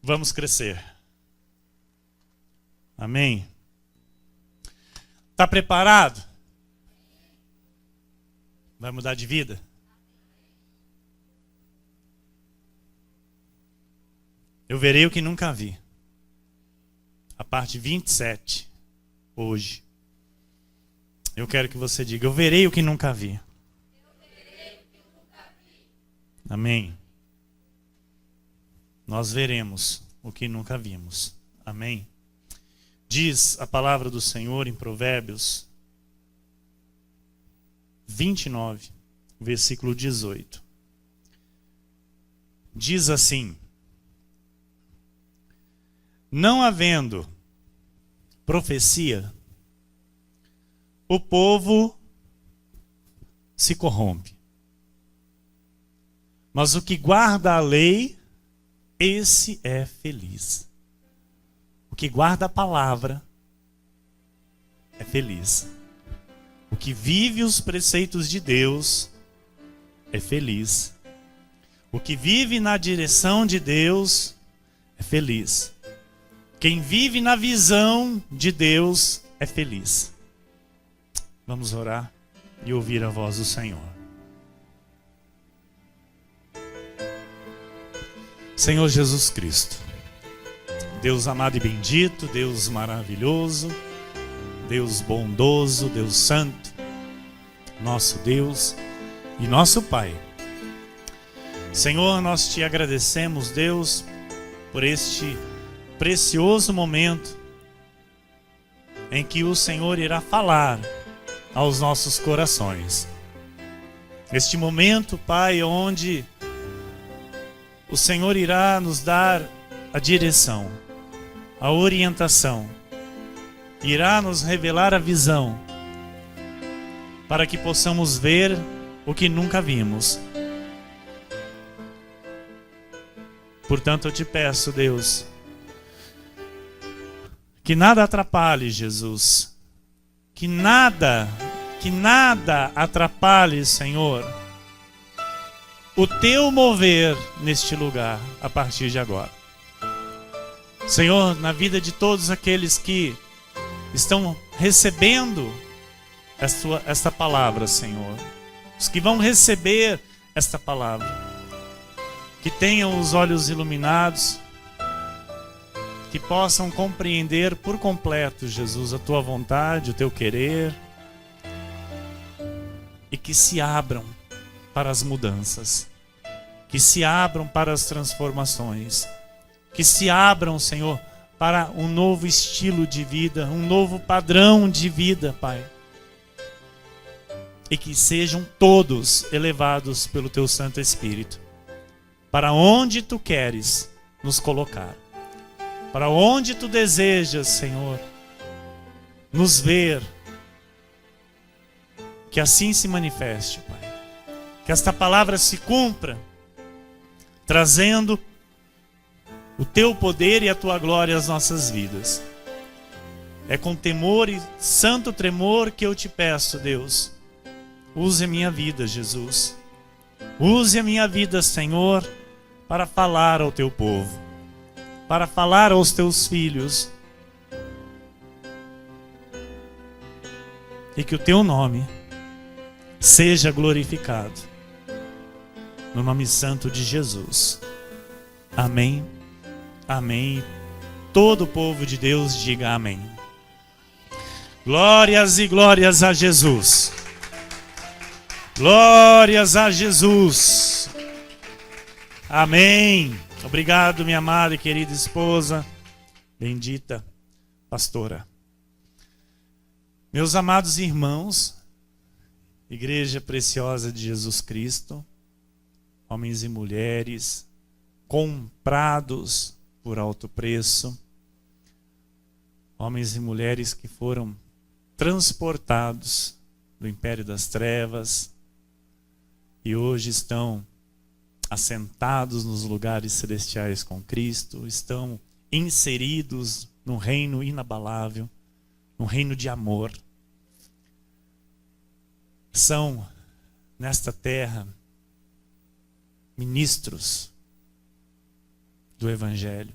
vamos crescer. Amém? Está preparado? Vai mudar de vida? Eu verei o que nunca vi. A parte 27, hoje. Eu quero que você diga, eu verei o que nunca vi. Amém? Nós veremos o que nunca vimos. Amém? Diz a palavra do Senhor em Provérbios 29, versículo 18. Diz assim: não havendo profecia, o povo se corrompe. Mas o que guarda a lei, esse é feliz. O que guarda a palavra é feliz. O que vive os preceitos de Deus é feliz. O que vive na direção de Deus é feliz. Quem vive na visão de Deus é feliz. Vamos orar e ouvir a voz do Senhor. Senhor Jesus Cristo, Deus amado e bendito, Deus maravilhoso, Deus bondoso, Deus santo, nosso Deus e nosso Pai. Senhor, nós te agradecemos, Deus, por este precioso momento em que o Senhor irá falar aos nossos corações. Este momento, Pai, onde o Senhor irá nos dar a direção, a orientação, irá nos revelar a visão, para que possamos ver o que nunca vimos. Portanto, eu te peço, Deus, que nada atrapalhe, Jesus, que nada atrapalhe, Senhor, o teu mover neste lugar a partir de agora. Senhor, na vida de todos aqueles que estão recebendo esta palavra, Senhor, os que vão receber esta palavra, que tenham os olhos iluminados, que possam compreender por completo, Jesus, a tua vontade, o teu querer, e que se abram para as mudanças, que se abram para as transformações, que se abram, Senhor, para um novo estilo de vida, um novo padrão de vida, Pai. E que sejam todos elevados pelo Teu Santo Espírito, para onde Tu queres nos colocar, para onde Tu desejas, Senhor, nos ver, que assim se manifeste, Pai. Que esta palavra se cumpra, trazendo o Teu poder e a Tua glória às nossas vidas. É com temor e santo tremor que eu te peço, Deus, use a minha vida, Jesus. Use a minha vida, Senhor, para falar ao Teu povo, para falar aos Teus filhos. E que o Teu nome seja glorificado. No nome santo de Jesus. Amém. Amém. Todo o povo de Deus diga amém. Glórias e glórias a Jesus. Glórias a Jesus. Amém. Obrigado, minha amada e querida esposa, bendita pastora. Meus amados irmãos, Igreja preciosa de Jesus Cristo, homens e mulheres comprados por alto preço, homens e mulheres que foram transportados do império das trevas e hoje estão assentados nos lugares celestiais com Cristo, estão inseridos num reino inabalável, num reino de amor. São, nesta terra, ministros do Evangelho,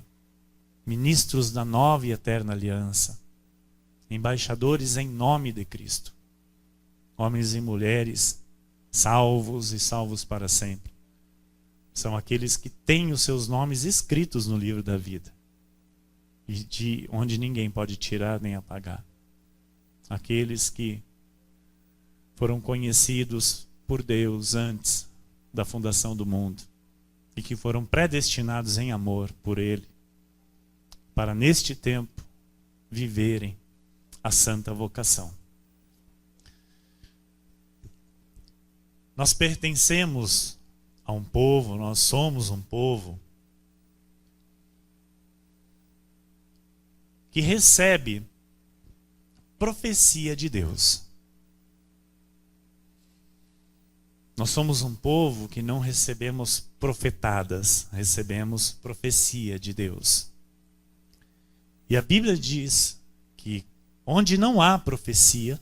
ministros da nova e eterna aliança, embaixadores em nome de Cristo, homens e mulheres salvos e salvos para sempre. São aqueles que têm os seus nomes escritos no livro da vida, e de onde ninguém pode tirar nem apagar. Aqueles que foram conhecidos por Deus antes da fundação do mundo e que foram predestinados em amor por Ele, para neste tempo viverem a santa vocação. Nós pertencemos a um povo, nós somos um povo que recebe profecia de Deus. Nós somos um povo que não recebemos profetadas, recebemos profecia de Deus. E a Bíblia diz que onde não há profecia,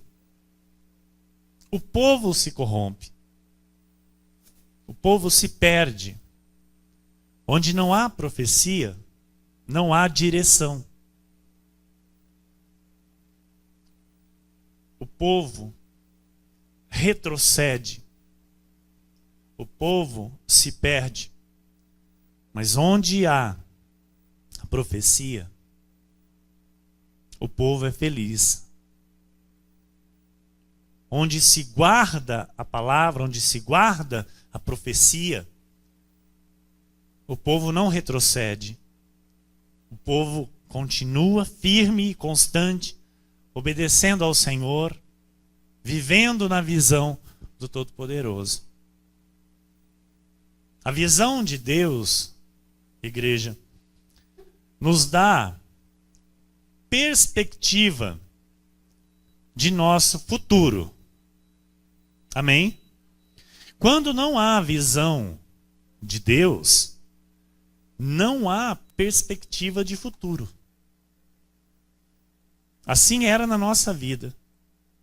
o povo se corrompe. O povo se perde. Onde não há profecia, não há direção. O povo retrocede. O povo se perde. Mas onde há a profecia, o povo é feliz. Onde se guarda a palavra, onde se guarda a profecia, o povo não retrocede. O povo continua firme e constante, obedecendo ao Senhor, vivendo na visão do Todo-Poderoso. A visão de Deus, igreja, nos dá perspectiva de nosso futuro. Amém? Quando não há visão de Deus, não há perspectiva de futuro. Assim era na nossa vida,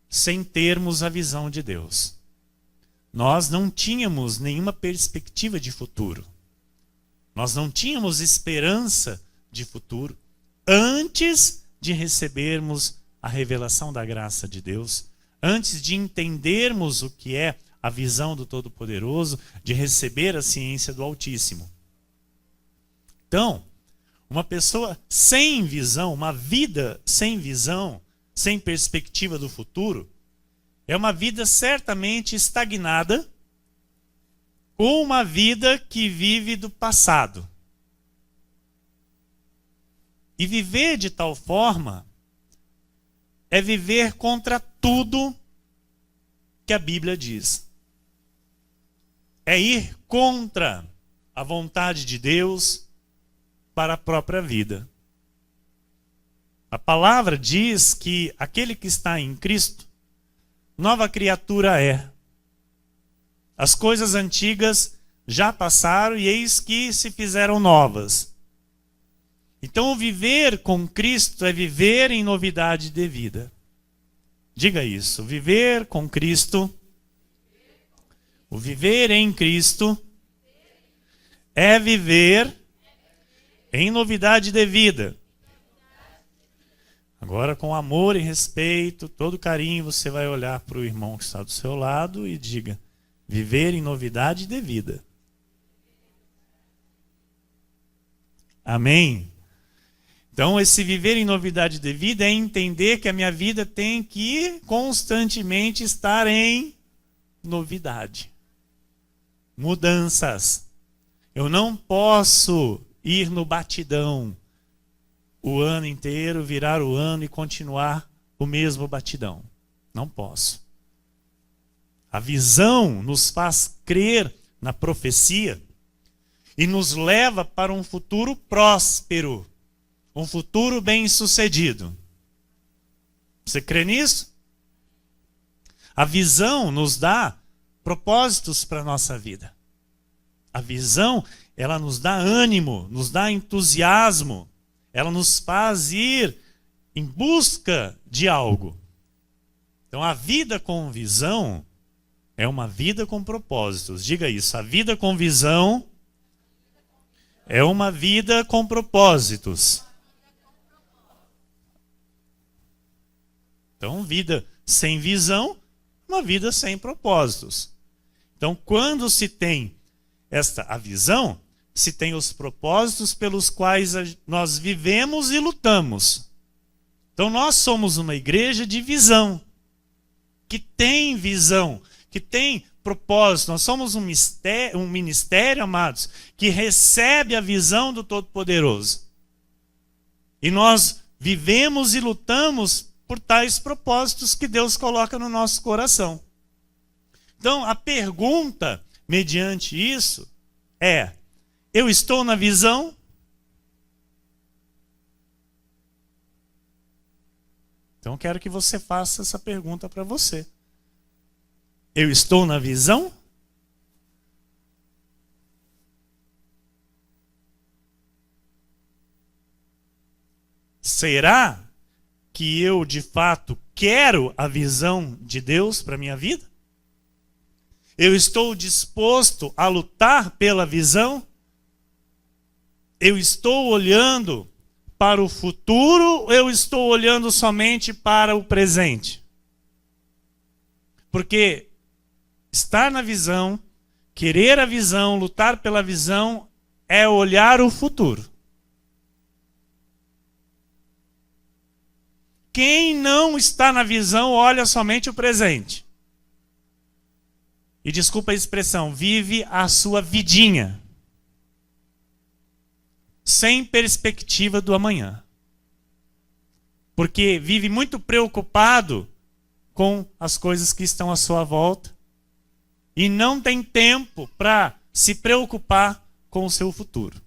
sem termos a visão de Deus. Nós não tínhamos nenhuma perspectiva de futuro. Nós não tínhamos esperança de futuro antes de recebermos a revelação da graça de Deus, antes de entendermos o que é a visão do Todo-Poderoso, de receber a ciência do Altíssimo. Então, uma pessoa sem visão, uma vida sem visão, sem perspectiva do futuro, é uma vida certamente estagnada ou uma vida que vive do passado. E viver de tal forma é viver contra tudo que a Bíblia diz. É ir contra a vontade de Deus para a própria vida. A palavra diz que aquele que está em Cristo, nova criatura é. As coisas antigas já passaram e eis que se fizeram novas. Então, o viver com Cristo é viver em novidade de vida. Diga isso, viver com Cristo, o viver em Cristo é viver em novidade de vida. Agora, com amor e respeito, todo carinho, você vai olhar para o irmão que está do seu lado e diga: viver em novidade de vida. Amém? Então, esse viver em novidade de vida é entender que a minha vida tem que constantemente estar em novidade. Mudanças. Eu não posso ir no batidão o ano inteiro, virar o ano e continuar o mesmo batidão. Não posso. A visão nos faz crer na profecia e nos leva para um futuro próspero, um futuro bem-sucedido. Você crê nisso? A visão nos dá propósitos para a nossa vida. A visão, ela nos dá ânimo, nos dá entusiasmo. Ela nos faz ir em busca de algo. Então, a vida com visão é uma vida com propósitos. Diga isso, a vida com visão é uma vida com propósitos. Então, vida sem visão, uma vida sem propósitos. Então, quando se tem a visão, se tem os propósitos pelos quais nós vivemos e lutamos. Então, nós somos uma igreja de visão, que tem visão, que tem propósito. Nós somos um ministério, amados, que recebe a visão do Todo-Poderoso. E nós vivemos e lutamos por tais propósitos que Deus coloca no nosso coração. Então, a pergunta, mediante isso, é: eu estou na visão? Então, eu quero que você faça essa pergunta para você. Eu estou na visão? Será que eu, de fato, quero a visão de Deus para a minha vida? Eu estou disposto a lutar pela visão? Eu estou olhando para o futuro ou eu estou olhando somente para o presente? Porque estar na visão, querer a visão, lutar pela visão, é olhar o futuro. Quem não está na visão olha somente o presente. E desculpa a expressão, vive a sua vidinha, sem perspectiva do amanhã. Porque vive muito preocupado com as coisas que estão à sua volta e não tem tempo para se preocupar com o seu futuro.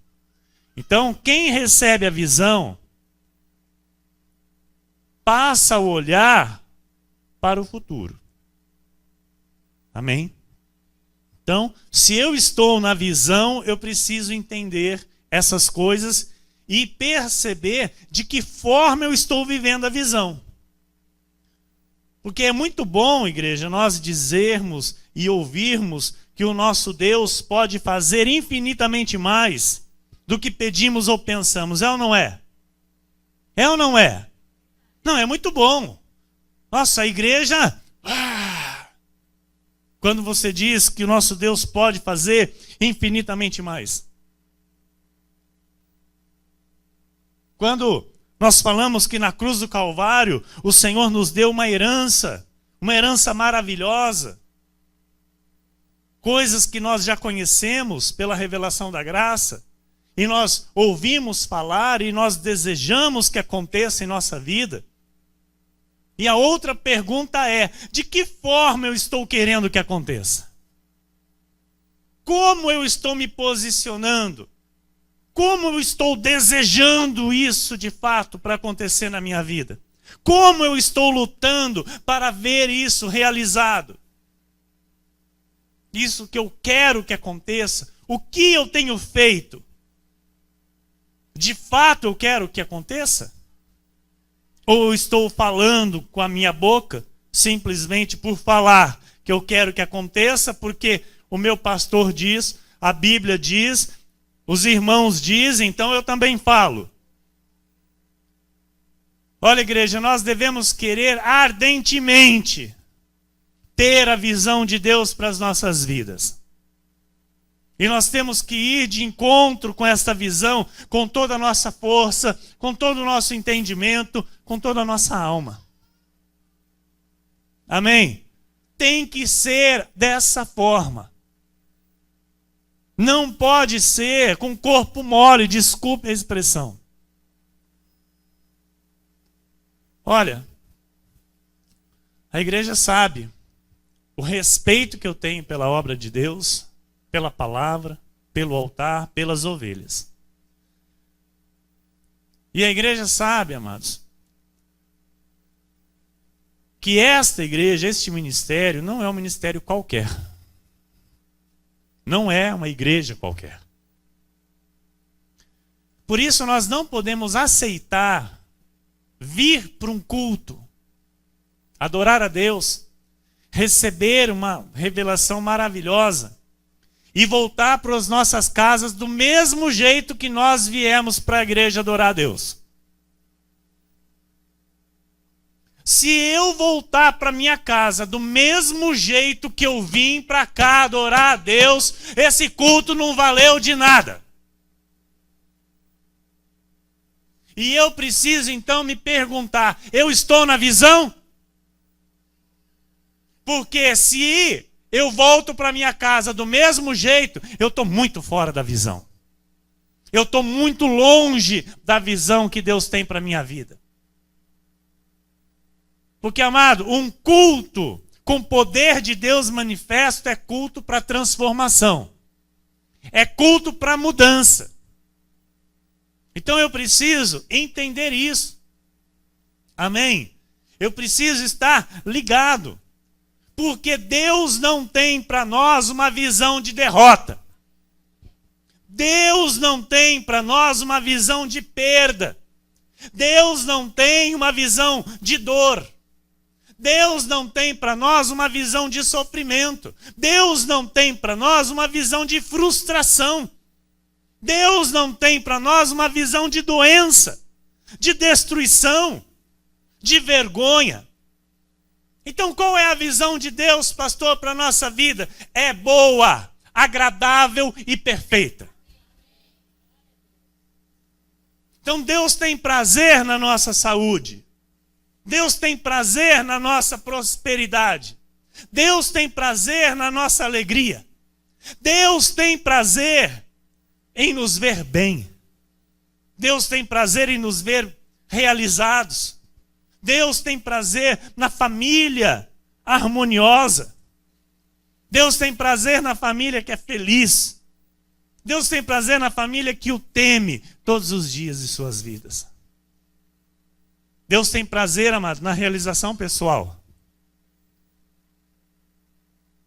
Então, quem recebe a visão passa a olhar para o futuro. Amém? Então, se eu estou na visão, eu preciso entender essas coisas e perceber de que forma eu estou vivendo a visão. Porque é muito bom, igreja, nós dizermos e ouvirmos que o nosso Deus pode fazer infinitamente mais do que pedimos ou pensamos. É ou não é? É ou não é? Não, é muito bom. Nossa, a igreja... Quando você diz que o nosso Deus pode fazer infinitamente mais. Quando nós falamos que na cruz do Calvário o Senhor nos deu uma herança maravilhosa. Coisas que nós já conhecemos pela revelação da graça. E nós ouvimos falar e nós desejamos que aconteça em nossa vida. E a outra pergunta é: de que forma eu estou querendo que aconteça? Como eu estou me posicionando? Como eu estou desejando isso de fato para acontecer na minha vida? Como eu estou lutando para ver isso realizado? Isso que eu quero que aconteça, o que eu tenho feito? De fato eu quero que aconteça? Ou eu estou falando com a minha boca, simplesmente por falar que eu quero que aconteça, porque o meu pastor diz, a Bíblia diz, os irmãos dizem, então eu também falo. Olha, igreja, nós devemos querer ardentemente ter a visão de Deus para as nossas vidas. E nós temos que ir de encontro com esta visão, com toda a nossa força, com todo o nosso entendimento, com toda a nossa alma. Amém? Tem que ser dessa forma. Não pode ser com corpo mole, desculpe a expressão. Olha, a igreja sabe o respeito que eu tenho pela obra de Deus, pela palavra, pelo altar, pelas ovelhas. E a igreja sabe, amados, que esta igreja, este ministério, não é um ministério qualquer. Não é uma igreja qualquer. Por isso nós não podemos aceitar vir para um culto, adorar a Deus, receber uma revelação maravilhosa, e voltar para as nossas casas do mesmo jeito que nós viemos para a igreja adorar a Deus. Se eu voltar para minha casa do mesmo jeito que eu vim para cá adorar a Deus, esse culto não valeu de nada. E eu preciso então me perguntar, eu estou na visão? Porque se eu volto para minha casa do mesmo jeito, eu estou muito fora da visão. Eu estou muito longe da visão que Deus tem para a minha vida. Porque, amado, um culto com poder de Deus manifesto é culto para transformação. É culto para mudança. Então eu preciso entender isso. Amém? Eu preciso estar ligado. Porque Deus não tem para nós uma visão de derrota. Deus não tem para nós uma visão de perda. Deus não tem uma visão de dor. Deus não tem para nós uma visão de sofrimento. Deus não tem para nós uma visão de frustração. Deus não tem para nós uma visão de doença, de destruição, de vergonha. Então qual é a visão de Deus, pastor, para a nossa vida? É boa, agradável e perfeita. Então Deus tem prazer na nossa saúde. Deus tem prazer na nossa prosperidade. Deus tem prazer na nossa alegria. Deus tem prazer em nos ver bem. Deus tem prazer em nos ver realizados. Deus tem prazer na família harmoniosa. Deus tem prazer na família que é feliz. Deus tem prazer na família que o teme todos os dias de suas vidas. Deus tem prazer, amado, na realização pessoal.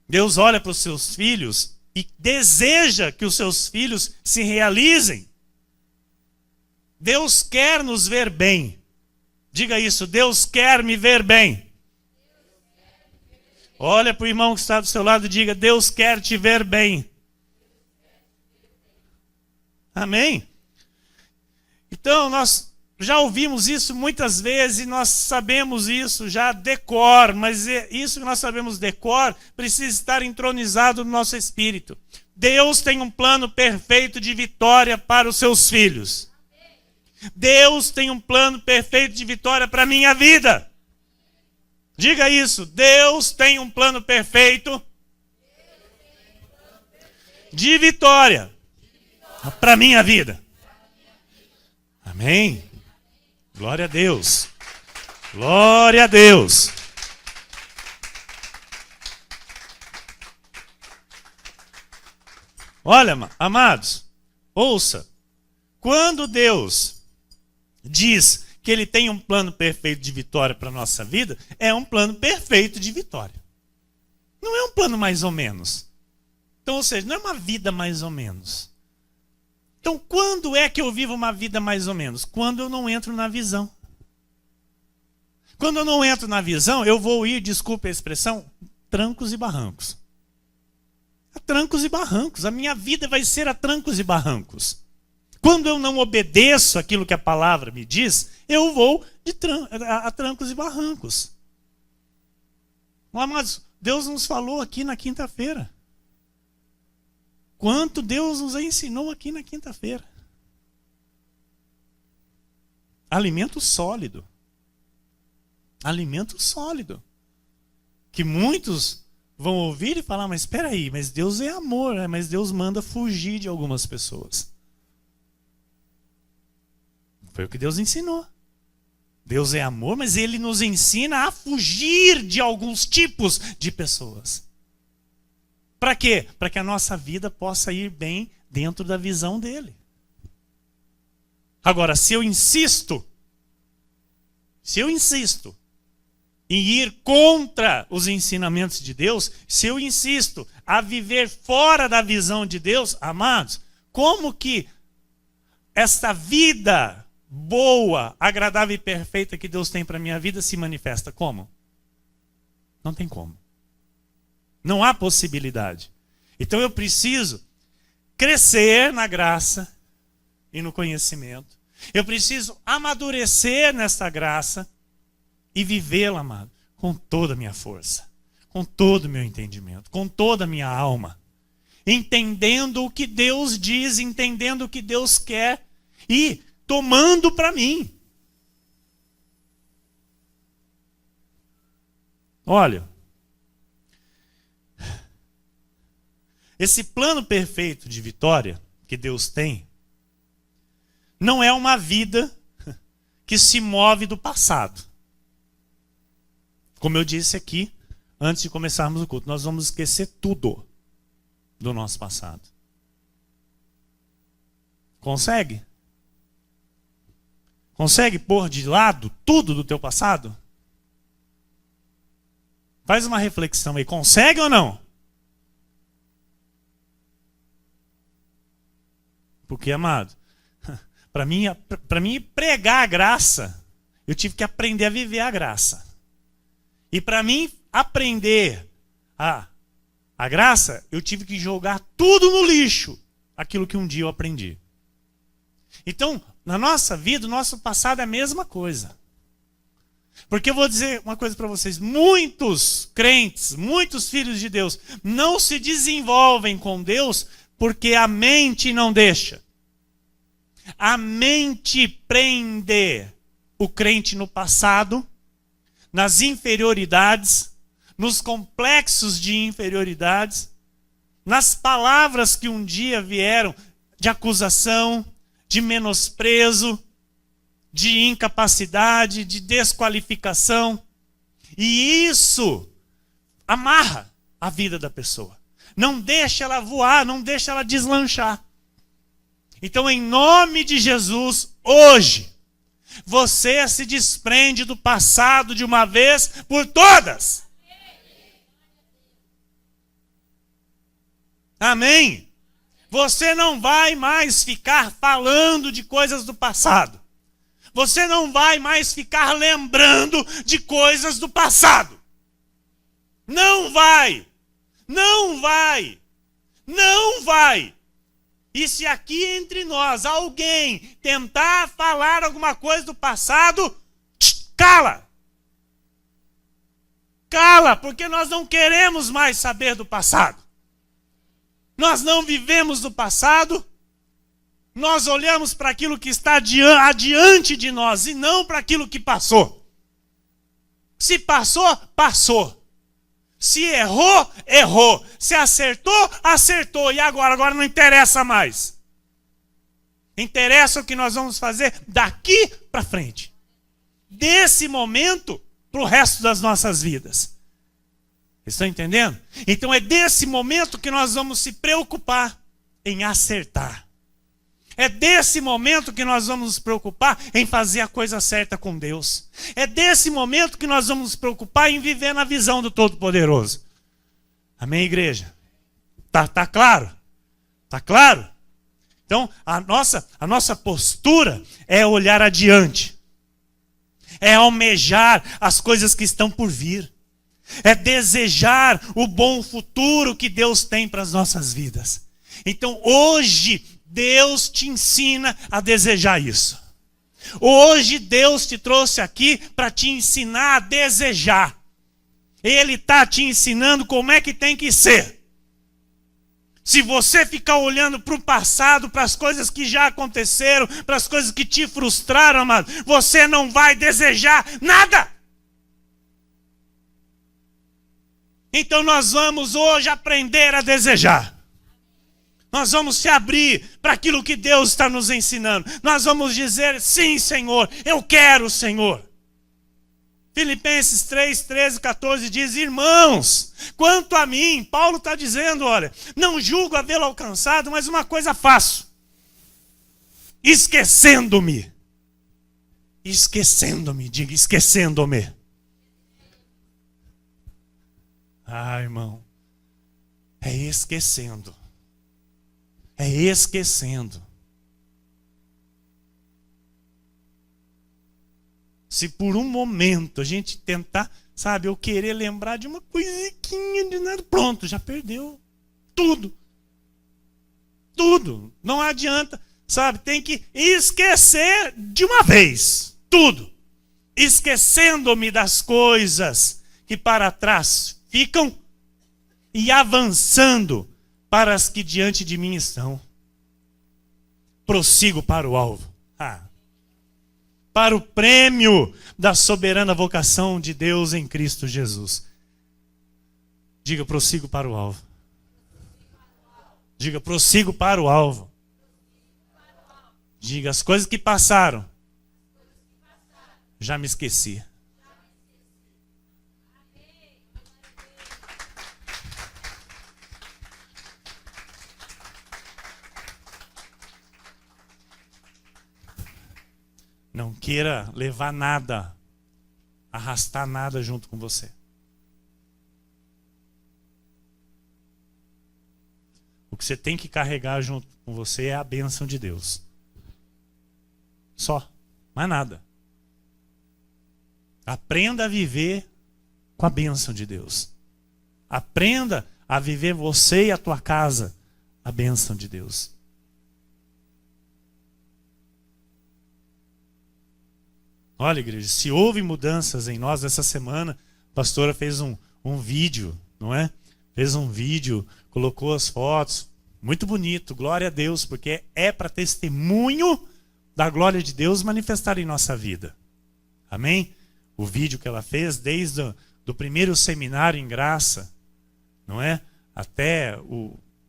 Deus olha para os seus filhos e deseja que os seus filhos se realizem. Deus quer nos ver bem. Diga isso, Deus quer me ver bem. Olha para o irmão que está do seu lado e diga, Deus quer te ver bem. Amém? Então, nós já ouvimos isso muitas vezes, nós sabemos isso já decor, mas isso que nós sabemos decor precisa estar entronizado no nosso espírito. Deus tem um plano perfeito de vitória para os seus filhos. Deus tem um plano perfeito de vitória para a minha vida. Diga isso, Deus tem um plano perfeito de vitória para a minha vida. Amém? Glória a Deus. Glória a Deus. Olha, amados, ouça. Quando Deus diz que Ele tem um plano perfeito de vitória para a nossa vida, é um plano perfeito de vitória. Não é um plano mais ou menos. Então, ou seja, não é uma vida mais ou menos. Então, quando é que eu vivo uma vida mais ou menos? Quando eu não entro na visão. Quando eu não entro na visão, eu vou ir, desculpe a expressão, trancos e barrancos. A trancos e barrancos. A minha vida vai ser a trancos e barrancos. Quando eu não obedeço aquilo que a palavra me diz, eu vou a trancos e barrancos. Mas Deus nos falou aqui na quinta-feira. Quanto Deus nos ensinou aqui na quinta-feira. Alimento sólido. Alimento sólido. Que muitos vão ouvir e falar, mas espera aí, mas Deus é amor, né? Mas Deus manda fugir de algumas pessoas. Foi o que Deus ensinou. Deus é amor, mas Ele nos ensina a fugir de alguns tipos de pessoas. Para quê? Para que a nossa vida possa ir bem dentro da visão dele. Agora, se eu insisto em ir contra os ensinamentos de Deus, se eu insisto a viver fora da visão de Deus, amados, como que esta vida boa, agradável e perfeita que Deus tem para a minha vida se manifesta? Como? Não tem como. Não há possibilidade. Então eu preciso crescer na graça e no conhecimento. Eu preciso amadurecer nesta graça e vivê-la, amado, com toda a minha força, com todo o meu entendimento, com toda a minha alma, entendendo o que Deus diz, entendendo o que Deus quer e tomando para mim. Olha, esse plano perfeito de vitória que Deus tem não é uma vida que se move do passado. Como eu disse aqui, antes de começarmos o culto, nós vamos esquecer tudo do nosso passado. Consegue? Consegue pôr de lado tudo do teu passado? Faz uma reflexão aí. Consegue ou não? Porque, amado, para mim pregar a graça, eu tive que aprender a viver a graça. E para mim aprender a graça, eu tive que jogar tudo no lixo, aquilo que um dia eu aprendi. Então, na nossa vida, o nosso passado é a mesma coisa. Porque eu vou dizer uma coisa para vocês, muitos crentes, muitos filhos de Deus, não se desenvolvem com Deus porque a mente não deixa. A mente prende o crente no passado, nas inferioridades, nos complexos de inferioridades, nas palavras que um dia vieram de acusação, de menosprezo, de incapacidade, de desqualificação. E isso amarra a vida da pessoa. Não deixa ela voar, não deixa ela deslanchar. Então, em nome de Jesus, hoje, você se desprende do passado de uma vez por todas. Amém? Você não vai mais ficar falando de coisas do passado. Você não vai mais ficar lembrando de coisas do passado. Não vai. Não vai. Não vai. E se aqui entre nós alguém tentar falar alguma coisa do passado, cala. Cala, porque nós não queremos mais saber do passado. Nós não vivemos do passado. Nós olhamos para aquilo que está adiante de nós e não para aquilo que passou. Se passou, passou. Se errou, errou. Se acertou, acertou. E agora não interessa mais. Interessa o que nós vamos fazer daqui para frente. Desse momento para o resto das nossas vidas. Estão entendendo? Então é desse momento que nós vamos se preocupar em acertar. É desse momento que nós vamos nos preocupar em fazer a coisa certa com Deus. É desse momento que nós vamos nos preocupar em viver na visão do Todo-Poderoso. Amém, igreja? Tá claro? Tá claro? Então, a nossa postura é olhar adiante. É almejar as coisas que estão por vir. É desejar o bom futuro que Deus tem para as nossas vidas. Então, hoje, Deus te ensina a desejar isso. Hoje Deus te trouxe aqui para te ensinar a desejar. Ele está te ensinando como é que tem que ser. Se você ficar olhando para o passado, para as coisas que já aconteceram, para as coisas que te frustraram, amado, você não vai desejar nada. Então nós vamos hoje aprender a desejar. Nós vamos se abrir para aquilo que Deus está nos ensinando. Nós vamos dizer, sim, Senhor, eu quero, Senhor. Filipenses 3, 13, 14 diz, irmãos, quanto a mim, Paulo está dizendo, olha, não julgo havê-lo alcançado, mas uma coisa faço. Esquecendo-me. Esquecendo-me, diga, esquecendo-me. Ah, irmão, é esquecendo. É esquecendo. Se por um momento a gente tentar, sabe, eu querer lembrar de uma coisinha de nada, pronto, já perdeu tudo. Tudo. Não adianta, sabe, tem que esquecer de uma vez. Tudo. esquecendo-me das coisas que para trás ficam e avançando para as que diante de mim estão. Prossigo para o alvo. Para o prêmio da soberana vocação de Deus em Cristo Jesus. Diga, prossigo para o alvo. Diga, prossigo para o alvo. Diga, as coisas que passaram, já me esqueci. Não queira levar nada, arrastar nada junto com você. O que você tem que carregar junto com você é a bênção de Deus. Só, mais nada. Aprenda a viver com a bênção de Deus. Aprenda a viver você e a tua casa, a bênção de Deus. Olha, igreja, se houve mudanças em nós essa semana, a pastora fez um vídeo, não é? Fez um vídeo, colocou as fotos, muito bonito, glória a Deus, porque é para testemunho da glória de Deus manifestar em nossa vida. Amém? O vídeo que ela fez desde do primeiro seminário em graça, não é? Até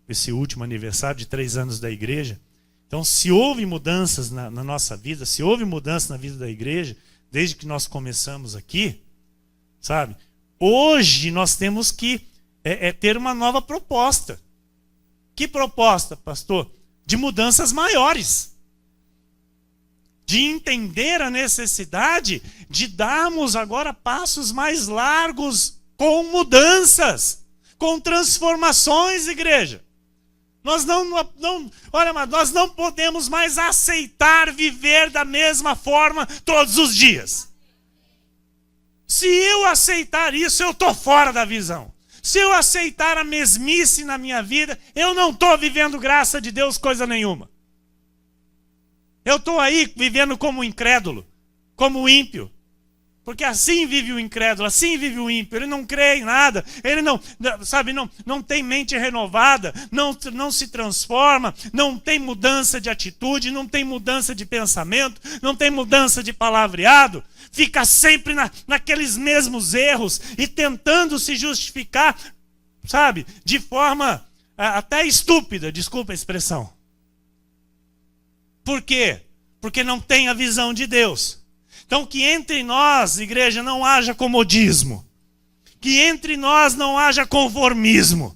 esse último aniversário de 3 anos da igreja. Então, se houve mudanças na nossa vida, se houve mudança na vida da igreja, desde que nós começamos aqui, sabe? Hoje nós temos que ter uma nova proposta. Que proposta, pastor? De mudanças maiores. De entender a necessidade de darmos agora passos mais largos com mudanças, com transformações, igreja. Nós olha, mas nós não podemos mais aceitar viver da mesma forma todos os dias. Se eu aceitar isso, eu estou fora da visão. Se eu aceitar a mesmice na minha vida, eu não estou vivendo graça de Deus coisa nenhuma. Eu estou aí vivendo como incrédulo, como ímpio. Porque assim vive o incrédulo, assim vive o ímpio. Ele não crê em nada, ele não tem mente renovada, não se transforma, não tem mudança de atitude, não tem mudança de pensamento, não tem mudança de palavreado. Fica sempre naqueles mesmos erros e tentando se justificar, sabe, de forma até estúpida, desculpa a expressão. Por quê? Porque não tem a visão de Deus. Então que entre nós, igreja, não haja comodismo. Que entre nós não haja conformismo.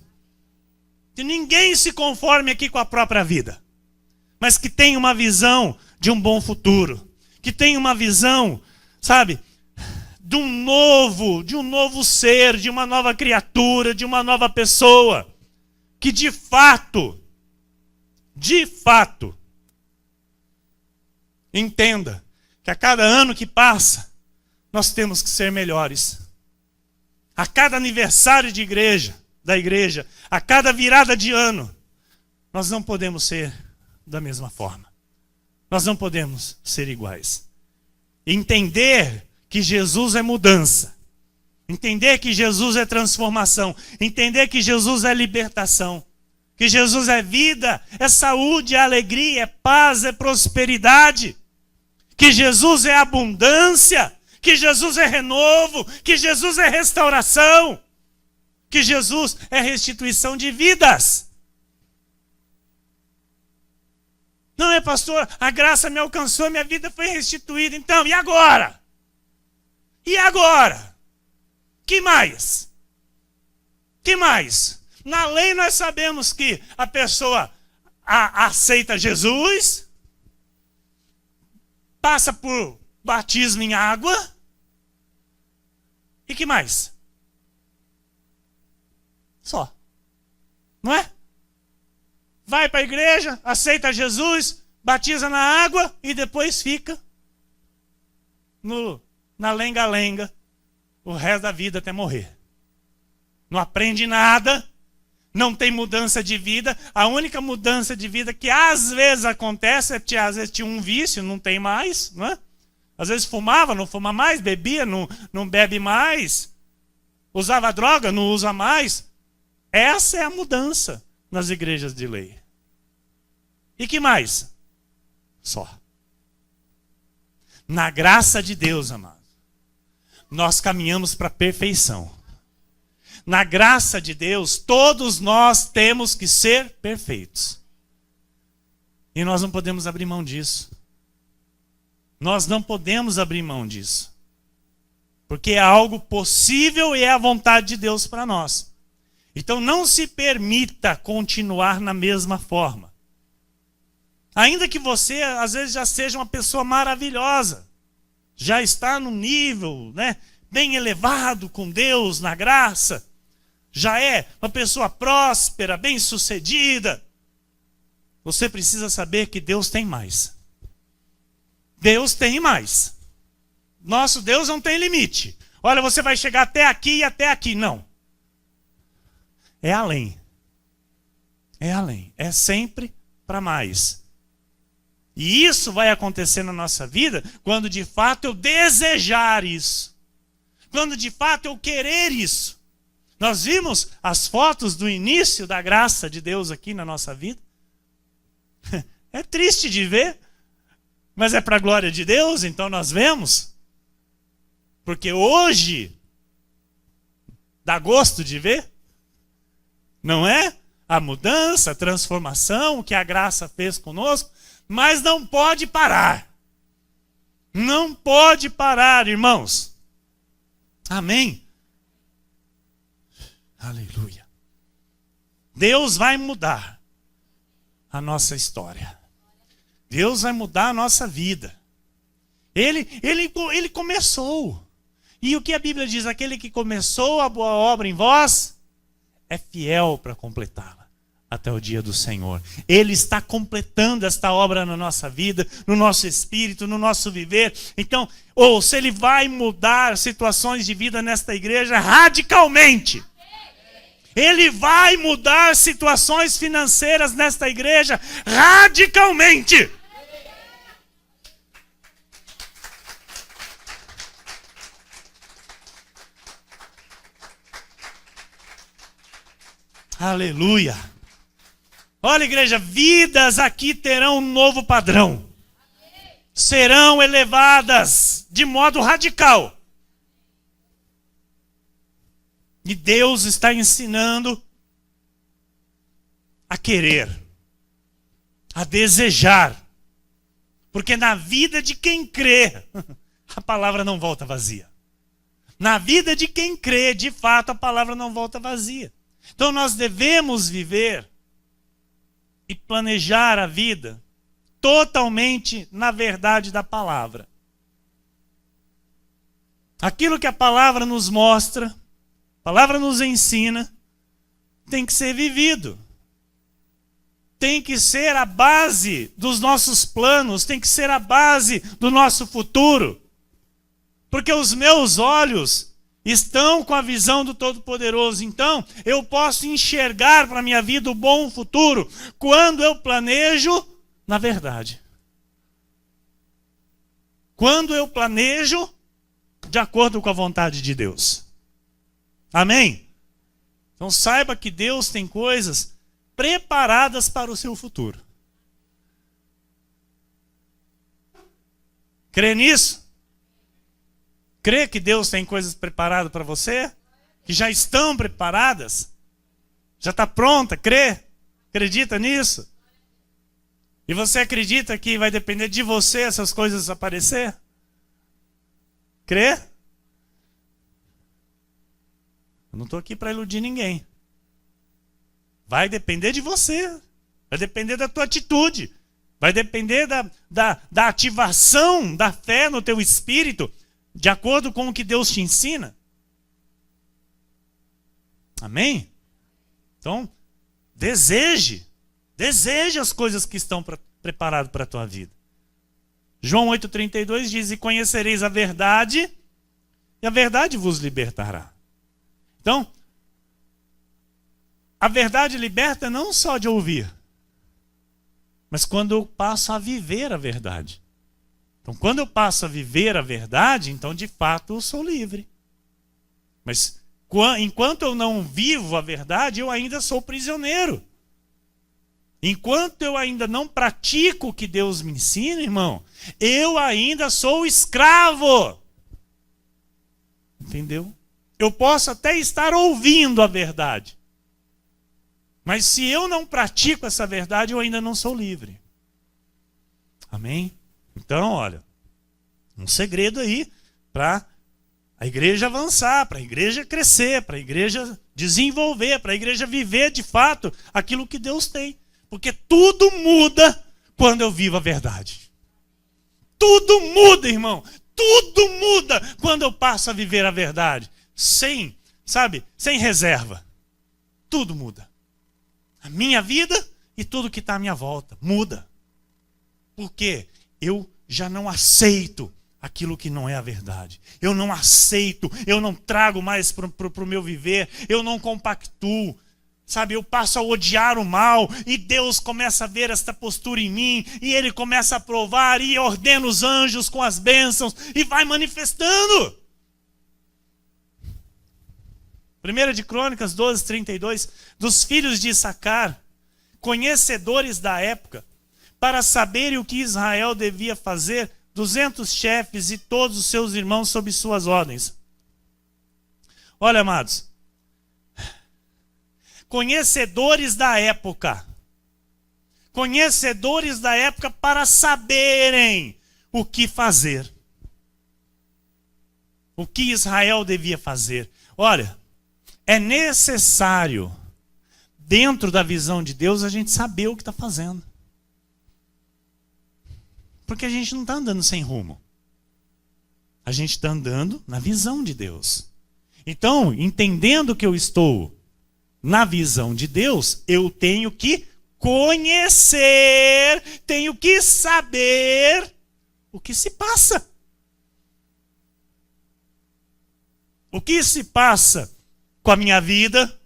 Que ninguém se conforme aqui com a própria vida. Mas que tenha uma visão de um bom futuro. Que tenha uma visão, sabe, de um novo ser, de uma nova criatura, de uma nova pessoa. Que de fato, entenda que a cada ano que passa, nós temos que ser melhores. A cada aniversário da igreja, a cada virada de ano, nós não podemos ser da mesma forma. Nós não podemos ser iguais. Entender que Jesus é mudança. Entender que Jesus é transformação. Entender que Jesus é libertação. Que Jesus é vida, é saúde, é alegria, é paz, é prosperidade. Que Jesus é abundância, que Jesus é renovo, que Jesus é restauração, que Jesus é restituição de vidas. Não é, pastor, a graça me alcançou, minha vida foi restituída. Então, e agora? E agora? Que mais? Que mais? Na lei nós sabemos que a pessoa aceita Jesus, passa por batismo em água. E que mais? Só. Não é? Vai para a igreja, aceita Jesus, batiza na água e depois fica na lenga-lenga o resto da vida até morrer. Não aprende nada, não tem mudança de vida. A única mudança de vida que às vezes acontece é que às vezes tinha um vício, não tem mais, não é? Às vezes fumava, não fuma mais, bebia, não bebe mais, usava droga, não usa mais. Essa é a mudança nas igrejas de lei. E que mais? Só. Na graça de Deus, amado, nós caminhamos para a perfeição. Na graça de Deus, todos nós temos que ser perfeitos. E nós não podemos abrir mão disso. Nós não podemos abrir mão disso. Porque é algo possível e é a vontade de Deus para nós. Então não se permita continuar na mesma forma. Ainda que você, às vezes, já seja uma pessoa maravilhosa, já está num nível, bem elevado com Deus, na graça, já é uma pessoa próspera, bem-sucedida, você precisa saber que Deus tem mais. Deus tem mais. Nosso Deus não tem limite. Olha, você vai chegar até aqui e até aqui. Não. É além. É além. É sempre para mais. E isso vai acontecer na nossa vida quando de fato eu desejar isso. Quando de fato eu querer isso. Nós vimos as fotos do início da graça de Deus aqui na nossa vida. É triste de ver, mas é para a glória de Deus, então nós vemos. Porque hoje dá gosto de ver, não é? A mudança, a transformação que a graça fez conosco, mas não pode parar. Não pode parar, irmãos. Amém? Aleluia. Deus vai mudar a nossa história. Deus vai mudar a nossa vida. Ele começou. E o que a Bíblia diz? Aquele que começou a boa obra em vós é fiel para completá-la até o dia do Senhor. Ele está completando esta obra na nossa vida, no nosso espírito, no nosso viver. Então, se Ele vai mudar situações de vida nesta igreja radicalmente. Ele vai mudar situações financeiras nesta igreja radicalmente. Aleluia. Olha, igreja, vidas aqui terão um novo padrão. Serão elevadas de modo radical. E Deus está ensinando a querer, a desejar. Porque na vida de quem crê, a palavra não volta vazia. Na vida de quem crê, de fato, a palavra não volta vazia. Então nós devemos viver e planejar a vida totalmente na verdade da palavra. Aquilo que a palavra nos mostra, a palavra nos ensina, tem que ser vivido. Tem que ser a base dos nossos planos, tem que ser a base do nosso futuro. Porque os meus olhos estão com a visão do Todo-Poderoso. Então, eu posso enxergar para a minha vida o bom futuro quando eu planejo na verdade. Quando eu planejo de acordo com a vontade de Deus. Amém? Então saiba que Deus tem coisas preparadas para o seu futuro. Crê nisso? Crê que Deus tem coisas preparadas para você? Que já estão preparadas? Já está pronta? Crê? Acredita nisso? E você acredita que vai depender de você essas coisas aparecer? Crê? Eu não estou aqui para iludir ninguém. Vai depender de você. Vai depender da tua atitude. Vai depender da ativação da fé no teu espírito, de acordo com o que Deus te ensina. Amém? Então, deseje as coisas que estão preparadas para a tua vida. João 8,32 diz: e conhecereis a verdade, e a verdade vos libertará. Então, a verdade liberta não só de ouvir, mas quando eu passo a viver a verdade. Então, quando eu passo a viver a verdade, então de fato eu sou livre. Mas enquanto eu não vivo a verdade, eu ainda sou prisioneiro. Enquanto eu ainda não pratico o que Deus me ensina, irmão, eu ainda sou escravo. Entendeu? Eu posso até estar ouvindo a verdade, mas se eu não pratico essa verdade, eu ainda não sou livre. Amém? Então, olha, um segredo aí para a igreja avançar, para a igreja crescer, para a igreja desenvolver, para a igreja viver de fato aquilo que Deus tem. Porque tudo muda quando eu vivo a verdade. Tudo muda, irmão. Tudo muda quando eu passo a viver a verdade. Sem reserva. Tudo muda. A minha vida e tudo que está à minha volta muda. Por quê? Eu já não aceito aquilo que não é a verdade. Eu não aceito, eu não trago mais para o meu viver, eu não compactuo. Sabe, eu passo a odiar o mal e Deus começa a ver esta postura em mim e Ele começa a provar e ordena os anjos com as bênçãos e vai manifestando. 1 de Crônicas 12, 32, dos filhos de Issacar, conhecedores da época, para saberem o que Israel devia fazer, 200 chefes e todos os seus irmãos sob suas ordens. Olha, amados, conhecedores da época para saberem o que fazer, o que Israel devia fazer. Olha, é necessário, dentro da visão de Deus, a gente saber o que está fazendo. Porque a gente não está andando sem rumo. A gente está andando na visão de Deus. Então, entendendo que eu estou na visão de Deus, eu tenho que conhecer, tenho que saber o que se passa. O que se passa com a minha vida?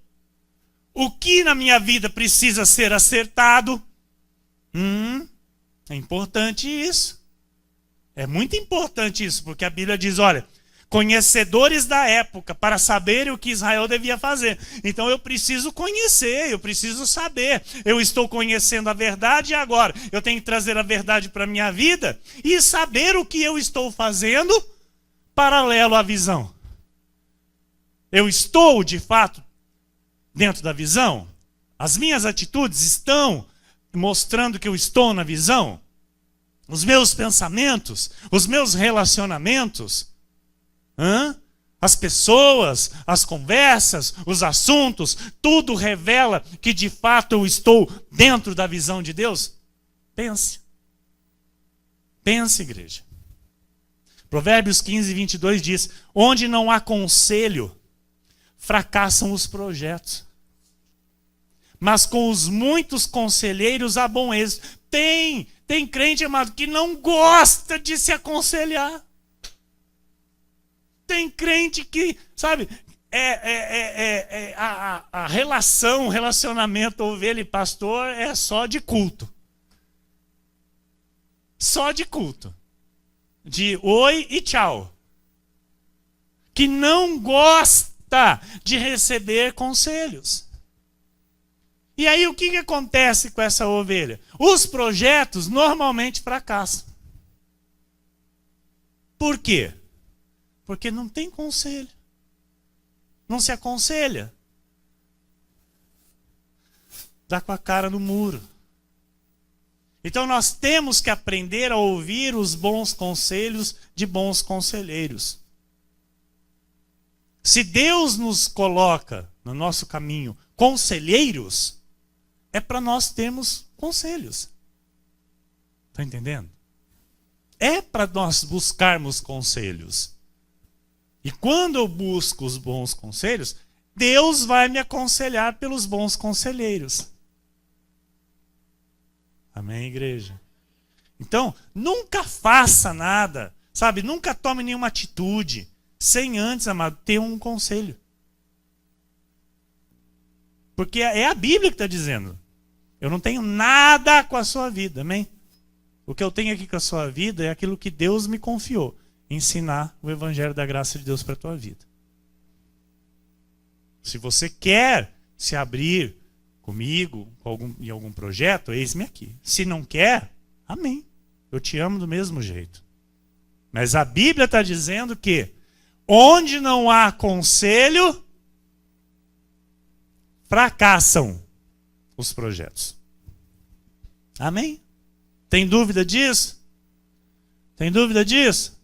O que na minha vida precisa ser acertado? É importante isso. É muito importante isso, porque a Bíblia diz, olha, conhecedores da época, para saberem o que Israel devia fazer. Então eu preciso conhecer, eu preciso saber. Eu estou conhecendo a verdade e agora eu tenho que trazer a verdade para a minha vida e saber o que eu estou fazendo paralelo à visão. Eu estou, de fato, dentro da visão? As minhas atitudes estão mostrando que eu estou na visão? Os meus pensamentos, os meus relacionamentos, as pessoas, as conversas, os assuntos, tudo revela que de fato eu estou dentro da visão de Deus? Pense. Pense, igreja. Provérbios 15, 22 diz, onde não há conselho, fracassam os projetos. Mas com os muitos conselheiros há bom êxito. Tem crente, amado, que não gosta de se aconselhar. Tem crente que, sabe, a relação, o relacionamento ovelha e pastor é só de culto. Só de culto. De oi e tchau. Que não gosta de receber conselhos. E aí o que acontece com essa ovelha? Os projetos normalmente fracassam. Por quê? Porque não tem conselho. Não se aconselha. Dá com a cara no muro. Então nós temos que aprender a ouvir os bons conselhos de bons conselheiros. Se Deus nos coloca no nosso caminho conselheiros, é para nós termos conselhos. Está entendendo? É para nós buscarmos conselhos. E quando eu busco os bons conselhos, Deus vai me aconselhar pelos bons conselheiros. Amém, igreja? Então, nunca faça nada, sabe? Nunca tome nenhuma atitude sem antes, amado, ter um conselho. Porque é a Bíblia que está dizendo. Eu não tenho nada com a sua vida, amém? O que eu tenho aqui com a sua vida é aquilo que Deus me confiou. Ensinar o evangelho da graça de Deus para a tua vida. Se você quer se abrir comigo em algum projeto, eis-me aqui. Se não quer, amém. Eu te amo do mesmo jeito. Mas a Bíblia está dizendo que onde não há conselho, fracassam os projetos. Amém? Tem dúvida disso? Tem dúvida disso?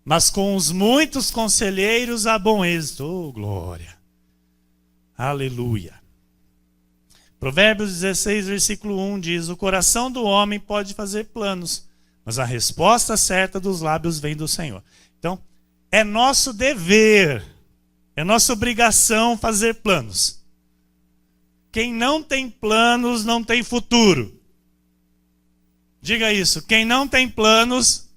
Mas com os muitos conselheiros há bom êxito. Oh, glória. Aleluia. Provérbios 16, versículo 1 diz: o coração do homem pode fazer planos, mas a resposta certa dos lábios vem do Senhor. Então, é nosso dever, é nossa obrigação fazer planos. Quem não tem planos não tem futuro. Diga isso. Quem não tem planos